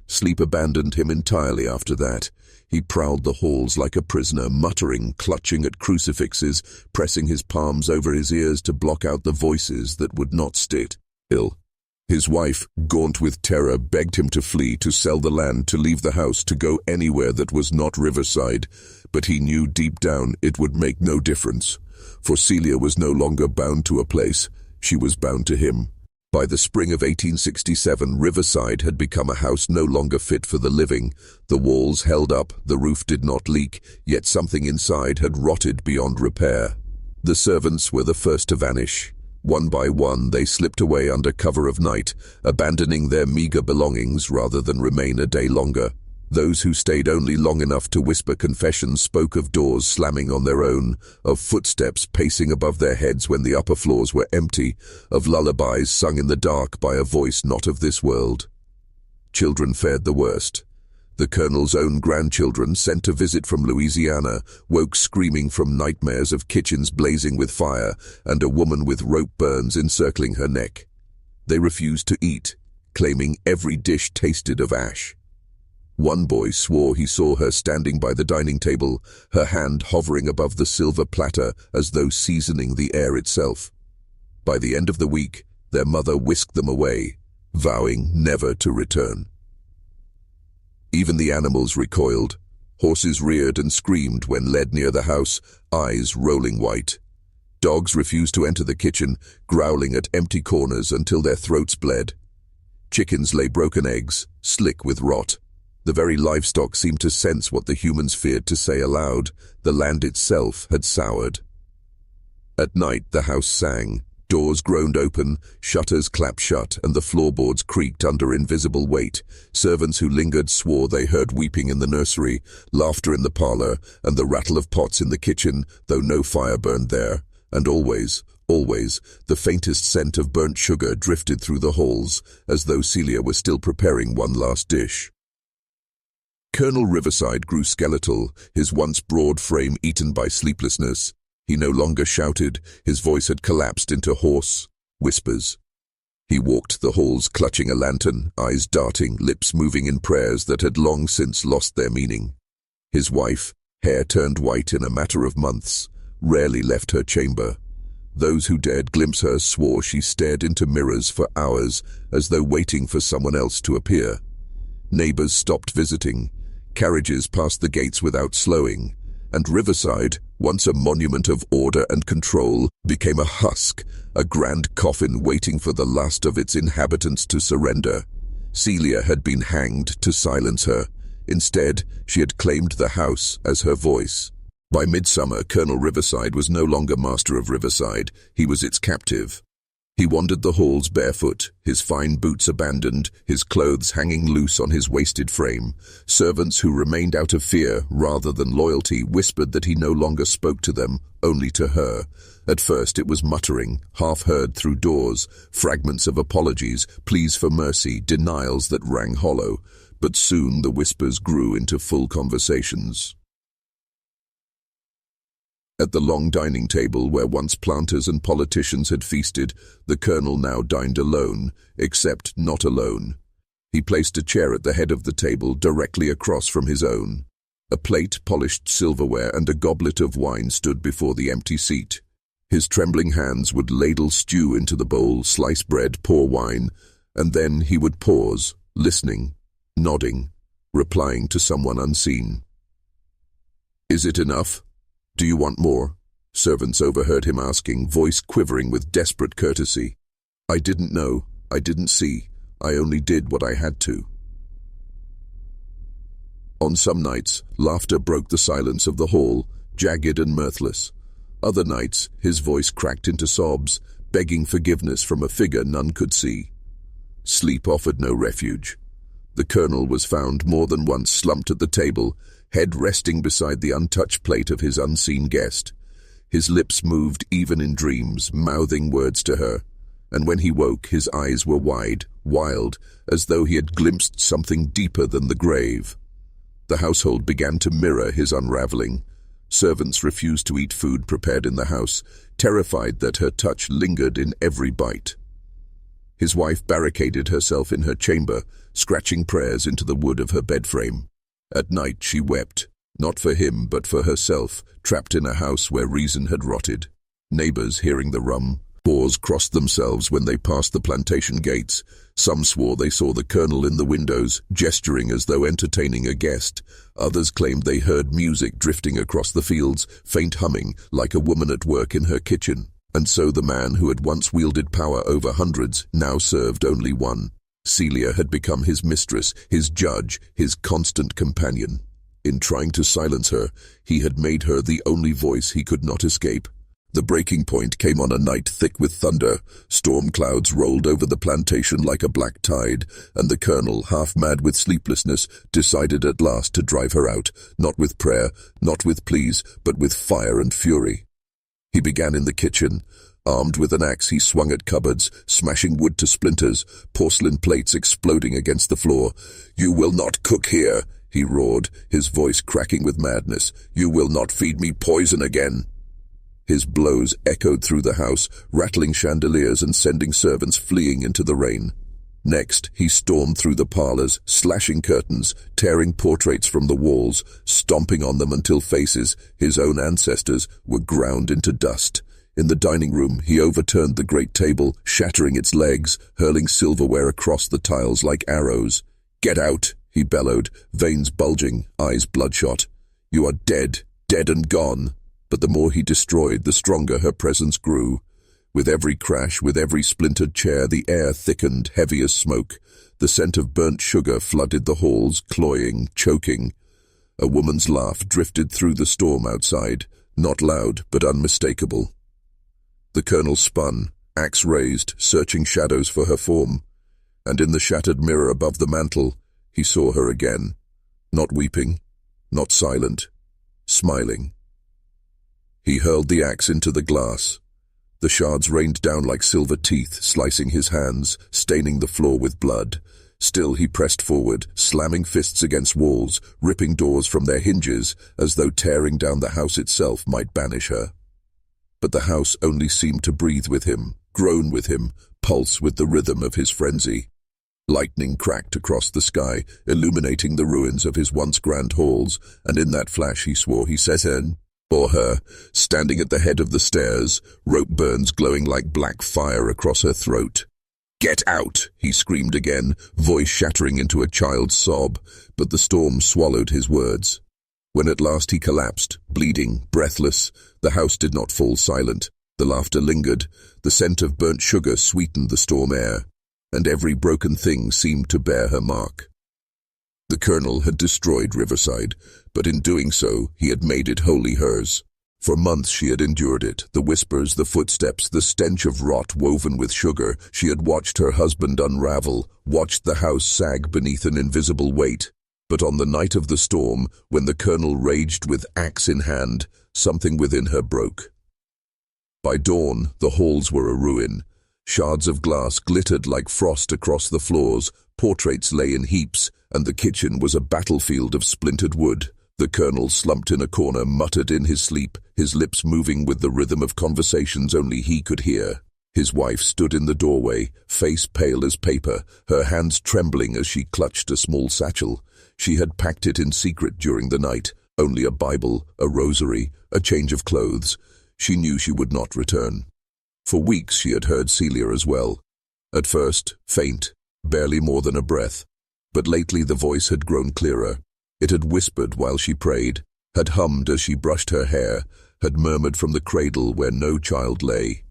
Sleep abandoned him entirely after that. He prowled the halls like a prisoner, muttering, clutching at crucifixes, pressing his palms over his ears to block out the voices that would not sit still. His wife, gaunt with terror, begged him to flee, to sell the land, to leave the house, to go anywhere that was not Riverside. But he knew deep down it would make no difference. For Celia was no longer bound to a place. She was bound to him. By the spring of 1867, Riverside had become a house no longer fit for the living. The walls held up, the roof did not leak, yet something inside had rotted beyond repair. The servants were the first to vanish. One by one, they slipped away under cover of night, abandoning their meager belongings rather than remain a day longer. Those who stayed only long enough to whisper confessions spoke of doors slamming on their own, of footsteps pacing above their heads when the upper floors were empty, of lullabies sung in the dark by a voice not of this world. Children fared the worst. The colonel's own grandchildren, sent to visit from Louisiana, woke screaming from nightmares of kitchens blazing with fire and a woman with rope burns encircling her neck. They refused to eat, claiming every dish tasted of ash. One boy swore he saw her standing by the dining table, her hand hovering above the silver platter as though seasoning the air itself. By the end of the week, their mother whisked them away, vowing never to return. Even the animals recoiled. Horses reared and screamed when led near the house, eyes rolling white. Dogs refused to enter the kitchen, growling at empty corners until their throats bled. Chickens lay broken eggs, slick with rot. The very livestock seemed to sense what the humans feared to say aloud. The land itself had soured. At night the house sang, Doors groaned open, shutters clapped shut, and the floorboards creaked under invisible weight. Servants who lingered swore they heard weeping in the nursery, laughter in the parlor, and the rattle of pots in the kitchen, though no fire burned there. And always, the faintest scent of burnt sugar drifted through the halls, as though Celia was still preparing one last dish. Colonel Riverside grew skeletal, his once broad frame eaten by sleeplessness. He no longer shouted, his voice had collapsed into hoarse whispers. He walked the halls clutching a lantern, eyes darting, lips moving in prayers that had long since lost their meaning. His wife, hair turned white in a matter of months, rarely left her chamber. Those who dared glimpse her swore she stared into mirrors for hours, as though waiting for someone else to appear. Neighbors stopped visiting. Carriages passed the gates without slowing, and Riverside, once a monument of order and control, became a husk, a grand coffin waiting for the last of its inhabitants to surrender. Celia had been hanged to silence her. Instead, she had claimed the house as her voice. By midsummer, Colonel Riverside was no longer master of Riverside, he was its captive. He wandered the halls barefoot, his fine boots abandoned, his clothes hanging loose on his wasted frame. Servants who remained out of fear rather than loyalty whispered that he no longer spoke to them, only to her. At first it was muttering, half-heard through doors, fragments of apologies, pleas for mercy, denials that rang hollow. But soon the whispers grew into full conversations. At the long dining table where once planters and politicians had feasted, the colonel now dined alone, except not alone. He placed a chair at the head of the table directly across from his own. A plate, polished silverware, and a goblet of wine stood before the empty seat. His trembling hands would ladle stew into the bowl, slice bread, pour wine, and then he would pause, listening, nodding, replying to someone unseen. "Is it enough? Do you want more?" Servants overheard him asking, voice quivering with desperate courtesy. "I didn't know. I didn't see. I only did what I had to." On some nights, laughter broke the silence of the hall, jagged and mirthless. Other nights, his voice cracked into sobs, begging forgiveness from a figure none could see. Sleep offered no refuge. The colonel was found more than once slumped at the table, head resting beside the untouched plate of his unseen guest. His lips moved even in dreams, mouthing words to her, and when he woke his eyes were wide, wild, as though he had glimpsed something deeper than the grave. The household began to mirror his unraveling. Servants refused to eat food prepared in the house, terrified that her touch lingered in every bite. His wife barricaded herself in her chamber, scratching prayers into the wood of her bed frame. At night she wept, not for him but for herself, trapped in a house where reason had rotted. Neighbors, hearing the paws crossed themselves when they passed the plantation gates. Some swore they saw the colonel in the windows, gesturing as though entertaining a guest. Others claimed they heard music drifting across the fields, faint humming, like a woman at work in her kitchen. And so the man who had once wielded power over hundreds now served only one. Celia had become his mistress, his judge, his constant companion. In trying to silence her, he had made her the only voice he could not escape. The breaking point came on a night thick with thunder. Storm clouds rolled over the plantation like a black tide, and the colonel, half mad with sleeplessness, decided at last to drive her out, not with prayer, not with pleas, but with fire and fury. He began in the kitchen. Armed with an axe, he swung at cupboards, smashing wood to splinters, porcelain plates exploding against the floor. "You will not cook here," he roared, his voice cracking with madness. "You will not feed me poison again." His blows echoed through the house, rattling chandeliers and sending servants fleeing into the rain. Next, he stormed through the parlors, slashing curtains, tearing portraits from the walls, stomping on them until faces, his own ancestors, were ground into dust. In the dining room, he overturned the great table, shattering its legs, hurling silverware across the tiles like arrows. "Get out," he bellowed, veins bulging, eyes bloodshot. "You are dead, dead and gone." But the more he destroyed, the stronger her presence grew. With every crash, with every splintered chair, the air thickened, heavy as smoke. The scent of burnt sugar flooded the halls, cloying, choking. A woman's laugh drifted through the storm outside, not loud but unmistakable. The colonel spun, axe raised, searching shadows for her form, and in the shattered mirror above the mantel, he saw her again, not weeping, not silent, smiling. He hurled the axe into the glass. The shards rained down like silver teeth, slicing his hands, staining the floor with blood. Still he pressed forward, slamming fists against walls, ripping doors from their hinges, as though tearing down the house itself might banish her. But the house only seemed to breathe with him, groan with him, pulse with the rhythm of his frenzy. Lightning cracked across the sky, illuminating the ruins of his once grand halls, and in that flash he swore he set in, or her, standing at the head of the stairs, rope burns glowing like black fire across her throat. "Get out!" he screamed again, voice shattering into a child's sob, but the storm swallowed his words. When at last he collapsed, bleeding, breathless, the house did not fall silent. The laughter lingered, the scent of burnt sugar sweetened the storm air, and every broken thing seemed to bear her mark. The Colonel had destroyed Riverside, but in doing so, he had made it wholly hers. For months she had endured it, the whispers, the footsteps, the stench of rot woven with sugar. She had watched her husband unravel, watched the house sag beneath an invisible weight. But on the night of the storm, when the Colonel raged with axe in hand, something within her broke. By dawn, the halls were a ruin. Shards of glass glittered like frost across the floors, portraits lay in heaps, and the kitchen was a battlefield of splintered wood. The Colonel slumped in a corner, muttered in his sleep, his lips moving with the rhythm of conversations only he could hear. His wife stood in the doorway, face pale as paper, her hands trembling as she clutched a small satchel. She had packed it in secret during the night, only a Bible, a rosary, a change of clothes. She knew she would not return. For weeks she had heard Celia as well. At first, faint, barely more than a breath. But lately the voice had grown clearer. It had whispered while she prayed, had hummed as she brushed her hair, had murmured from the cradle where no child lay.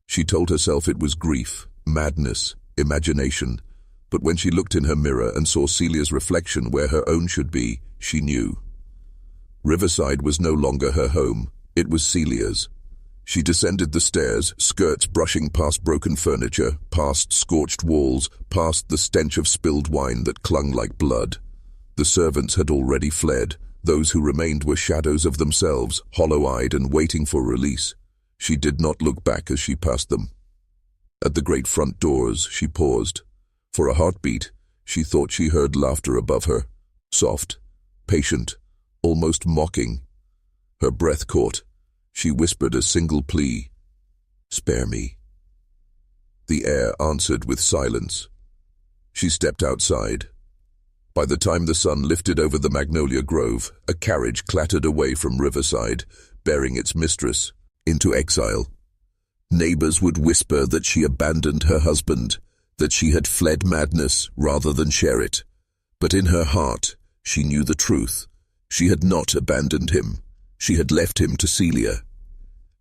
She told herself it was grief, madness, imagination. But when she looked in her mirror and saw Celia's reflection where her own should be, she knew. Riverside was no longer her home, it was Celia's. She descended the stairs, skirts brushing past broken furniture, past scorched walls, past the stench of spilled wine that clung like blood. The servants had already fled. Those who remained were shadows of themselves, hollow-eyed and waiting for release. She did not look back as she passed them. At the great front doors, she paused. For a heartbeat, she thought she heard laughter above her, soft, patient, almost mocking. Her breath caught. She whispered a single plea, "Spare me." The air answered with silence. She stepped outside. By the time the sun lifted over the magnolia grove, a carriage clattered away from Riverside, bearing its mistress, into exile. Neighbors would whisper that she abandoned her husband, that she had fled madness rather than share it. But in her heart, she knew the truth. She had not abandoned him. She had left him to Celia.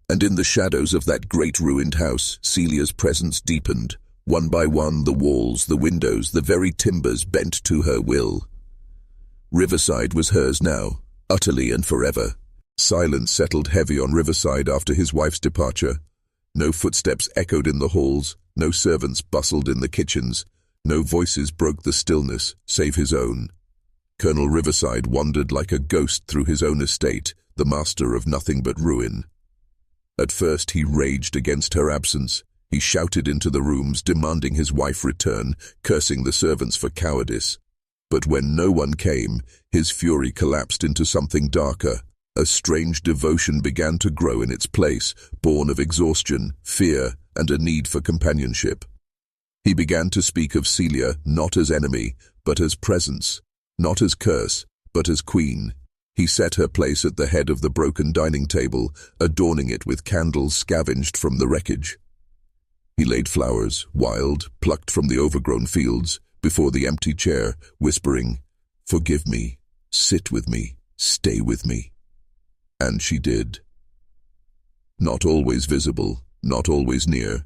And in the shadows of that great ruined house, Celia's presence deepened. One by one, the walls, the windows, the very timbers bent to her will. Riverside was hers now, utterly and forever. Silence settled heavy on Riverside after his wife's departure. No footsteps echoed in the halls, no servants bustled in the kitchens, no voices broke the stillness, save his own. Colonel Riverside wandered like a ghost through his own estate, the master of nothing but ruin. At first he raged against her absence. He shouted into the rooms, demanding his wife return, cursing the servants for cowardice. But when no one came, his fury collapsed into something darker. A strange devotion began to grow in its place, born of exhaustion, fear, and a need for companionship. He began to speak of Celia not as enemy, but as presence, not as curse, but as queen. He set her place at the head of the broken dining table, adorning it with candles scavenged from the wreckage. He laid flowers, wild, plucked from the overgrown fields, before the empty chair, whispering, "Forgive me, sit with me, stay with me." And she did. Not always visible, not always near,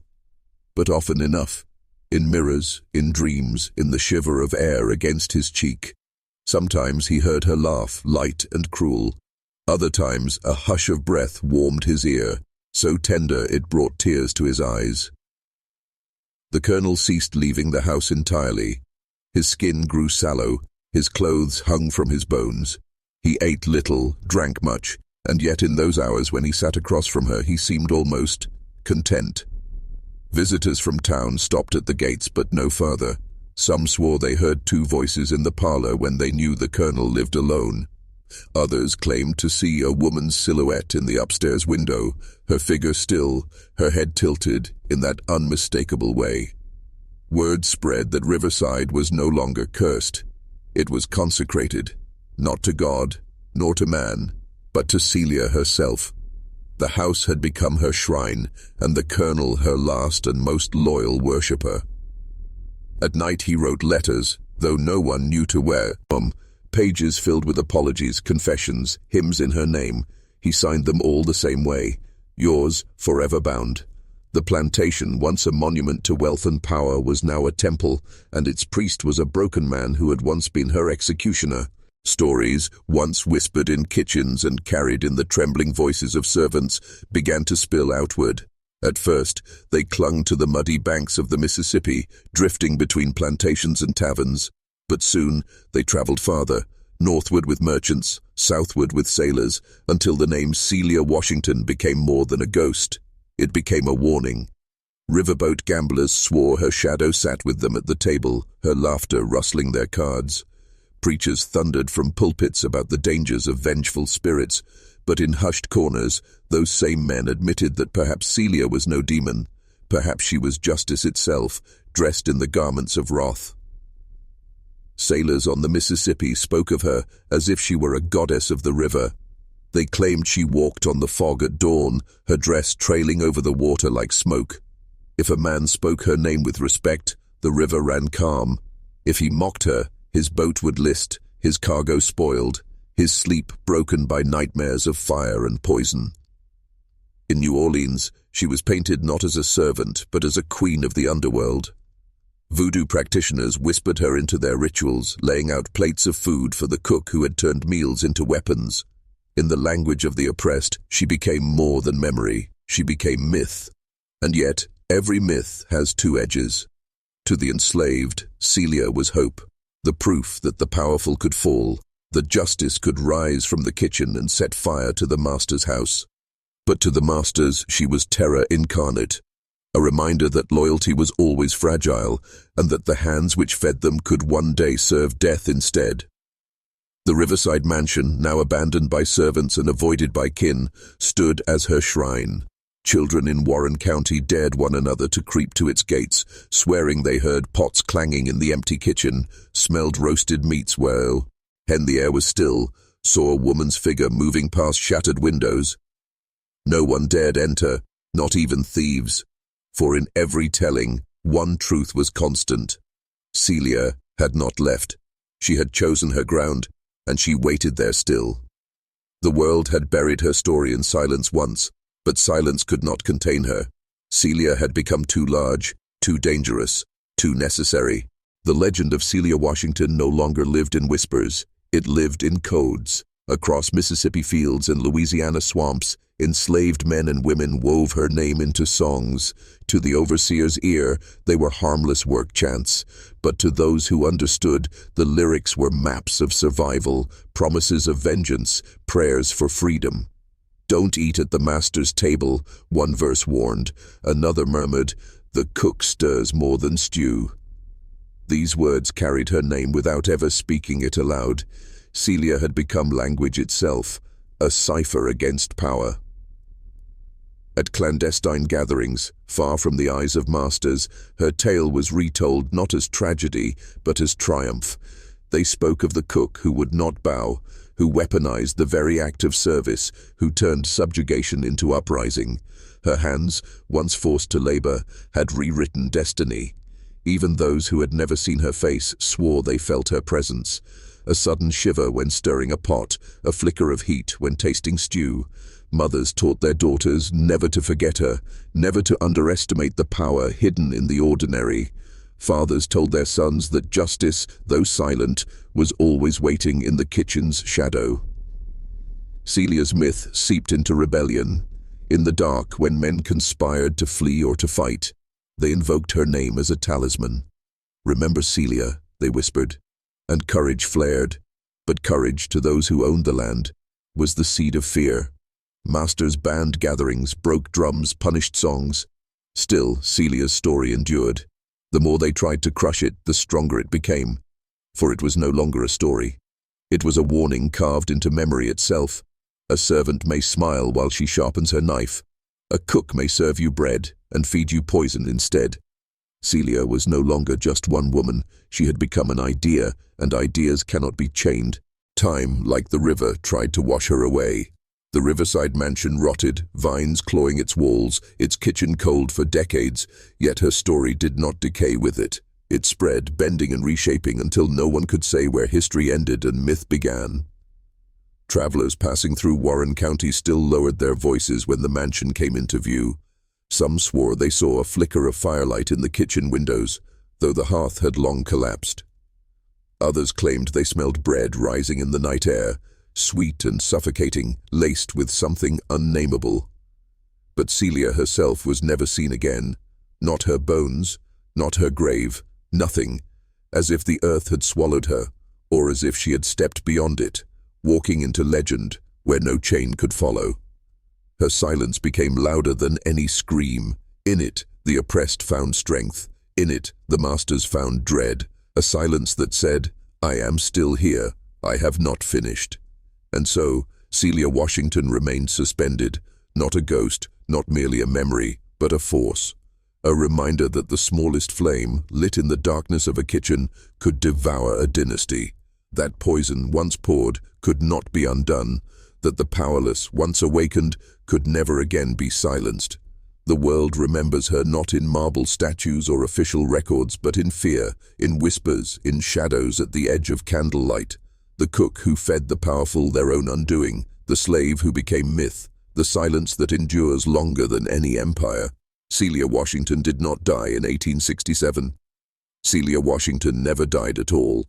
but often enough, in mirrors, in dreams, in the shiver of air against his cheek. Sometimes he heard her laugh, light and cruel. Other times a hush of breath warmed his ear, so tender it brought tears to his eyes. The colonel ceased leaving the house entirely. His skin grew sallow, his clothes hung from his bones. He ate little, drank much, and yet in those hours when he sat across from her he seemed almost content. Visitors from town stopped at the gates, but no further. Some swore they heard two voices in the parlor when they knew the colonel lived alone. Others claimed to see a woman's silhouette in the upstairs window, her figure still, her head tilted in that unmistakable way. Word spread that Riverside was no longer cursed. It was consecrated, not to God, nor to man, but to Celia herself. The house had become her shrine, and the colonel her last and most loyal worshipper. At night he wrote letters, though no one knew to where. Pages filled with apologies, confessions, hymns in her name. He signed them all the same way. Yours, forever bound. The plantation, once a monument to wealth and power, was now a temple, and its priest was a broken man who had once been her executioner. Stories, once whispered in kitchens and carried in the trembling voices of servants, began to spill outward. At first, they clung to the muddy banks of the Mississippi, drifting between plantations and taverns. But soon they traveled farther, northward with merchants, southward with sailors, until the name Celia Washington became more than a ghost. It became a warning. Riverboat gamblers swore her shadow sat with them at the table, her laughter rustling their cards. Preachers thundered from pulpits about the dangers of vengeful spirits, but in hushed corners, those same men admitted that perhaps Celia was no demon. Perhaps she was justice itself, dressed in the garments of wrath. Sailors on the Mississippi spoke of her as if she were a goddess of the river. They claimed she walked on the fog at dawn, her dress trailing over the water like smoke. If a man spoke her name with respect, the river ran calm. If he mocked her, his boat would list, his cargo spoiled, his sleep broken by nightmares of fire and poison. In New Orleans, she was painted not as a servant, but as a queen of the underworld. Voodoo practitioners whispered her into their rituals, laying out plates of food for the cook who had turned meals into weapons. In the language of the oppressed, she became more than memory. She became myth. And yet, every myth has two edges. To the enslaved, Celia was hope, the proof that the powerful could fall, that justice could rise from the kitchen and set fire to the master's house. But to the masters, she was terror incarnate, a reminder that loyalty was always fragile, and that the hands which fed them could one day serve death instead. The Riverside mansion, now abandoned by servants and avoided by kin, stood as her shrine. Children in Warren County dared one another to creep to its gates, swearing they heard pots clanging in the empty kitchen, smelled roasted meats when the air was still, saw a woman's figure moving past shattered windows. No one dared enter, not even thieves. For in every telling, one truth was constant. Celia had not left. She had chosen her ground, and she waited there still. The world had buried her story in silence once, but silence could not contain her. Celia had become too large, too dangerous, too necessary. The legend of Celia Washington no longer lived in whispers. It lived in codes. Across Mississippi fields and Louisiana swamps, enslaved men and women wove her name into songs. To the overseer's ear, they were harmless work chants, but to those who understood, the lyrics were maps of survival, promises of vengeance, prayers for freedom. "Don't eat at the master's table," one verse warned. Another murmured, "The cook stirs more than stew." These words carried her name without ever speaking it aloud. Celia had become language itself, a cipher against power. At clandestine gatherings, far from the eyes of masters, her tale was retold not as tragedy, but as triumph. They spoke of the cook who would not bow, who weaponized the very act of service, who turned subjugation into uprising. Her hands, once forced to labor, had rewritten destiny. Even those who had never seen her face swore they felt her presence. A sudden shiver when stirring a pot, a flicker of heat when tasting stew. Mothers taught their daughters never to forget her, never to underestimate the power hidden in the ordinary. Fathers told their sons that justice, though silent, was always waiting in the kitchen's shadow. Celia's myth seeped into rebellion. In the dark, when men conspired to flee or to fight, They invoked her name as a talisman. "Remember Celia," they whispered, and courage flared. But courage, to those who owned the land, was the seed of fear. Masters banned gatherings, broke drums, punished songs. Still, Celia's story endured. The more they tried to crush it, the stronger it became. For it was no longer a story. It was a warning carved into memory itself. A servant may smile while she sharpens her knife. A cook may serve you bread and feed you poison instead. Celia was no longer just one woman. She had become an idea, and ideas cannot be chained. Time, like the river, tried to wash her away. The Riverside mansion rotted, vines clawing its walls, its kitchen cold for decades, yet her story did not decay with it. It spread, bending and reshaping until no one could say where history ended and myth began. Travelers passing through Warren County still lowered their voices when the mansion came into view. Some swore they saw a flicker of firelight in the kitchen windows, though the hearth had long collapsed. Others claimed they smelled bread rising in the night air, sweet and suffocating, laced with something unnameable. But Celia herself was never seen again. Not her bones, not her grave, nothing, as if the earth had swallowed her, or as if she had stepped beyond it, walking into legend where no chain could follow. Her silence became louder than any scream. In it, the oppressed found strength. In it, the masters found dread. A silence that said, "I am still here. I have not finished." And so, Celia Washington remained suspended, not a ghost, not merely a memory, but a force. A reminder that the smallest flame, lit in the darkness of a kitchen, could devour a dynasty. That poison, once poured, could not be undone. That the powerless, once awakened, could never again be silenced. The world remembers her not in marble statues or official records, but in fear, in whispers, in shadows at the edge of candlelight. The cook who fed the powerful their own undoing, the slave who became myth, the silence that endures longer than any empire. Celia Washington did not die in 1867. Celia Washington never died at all.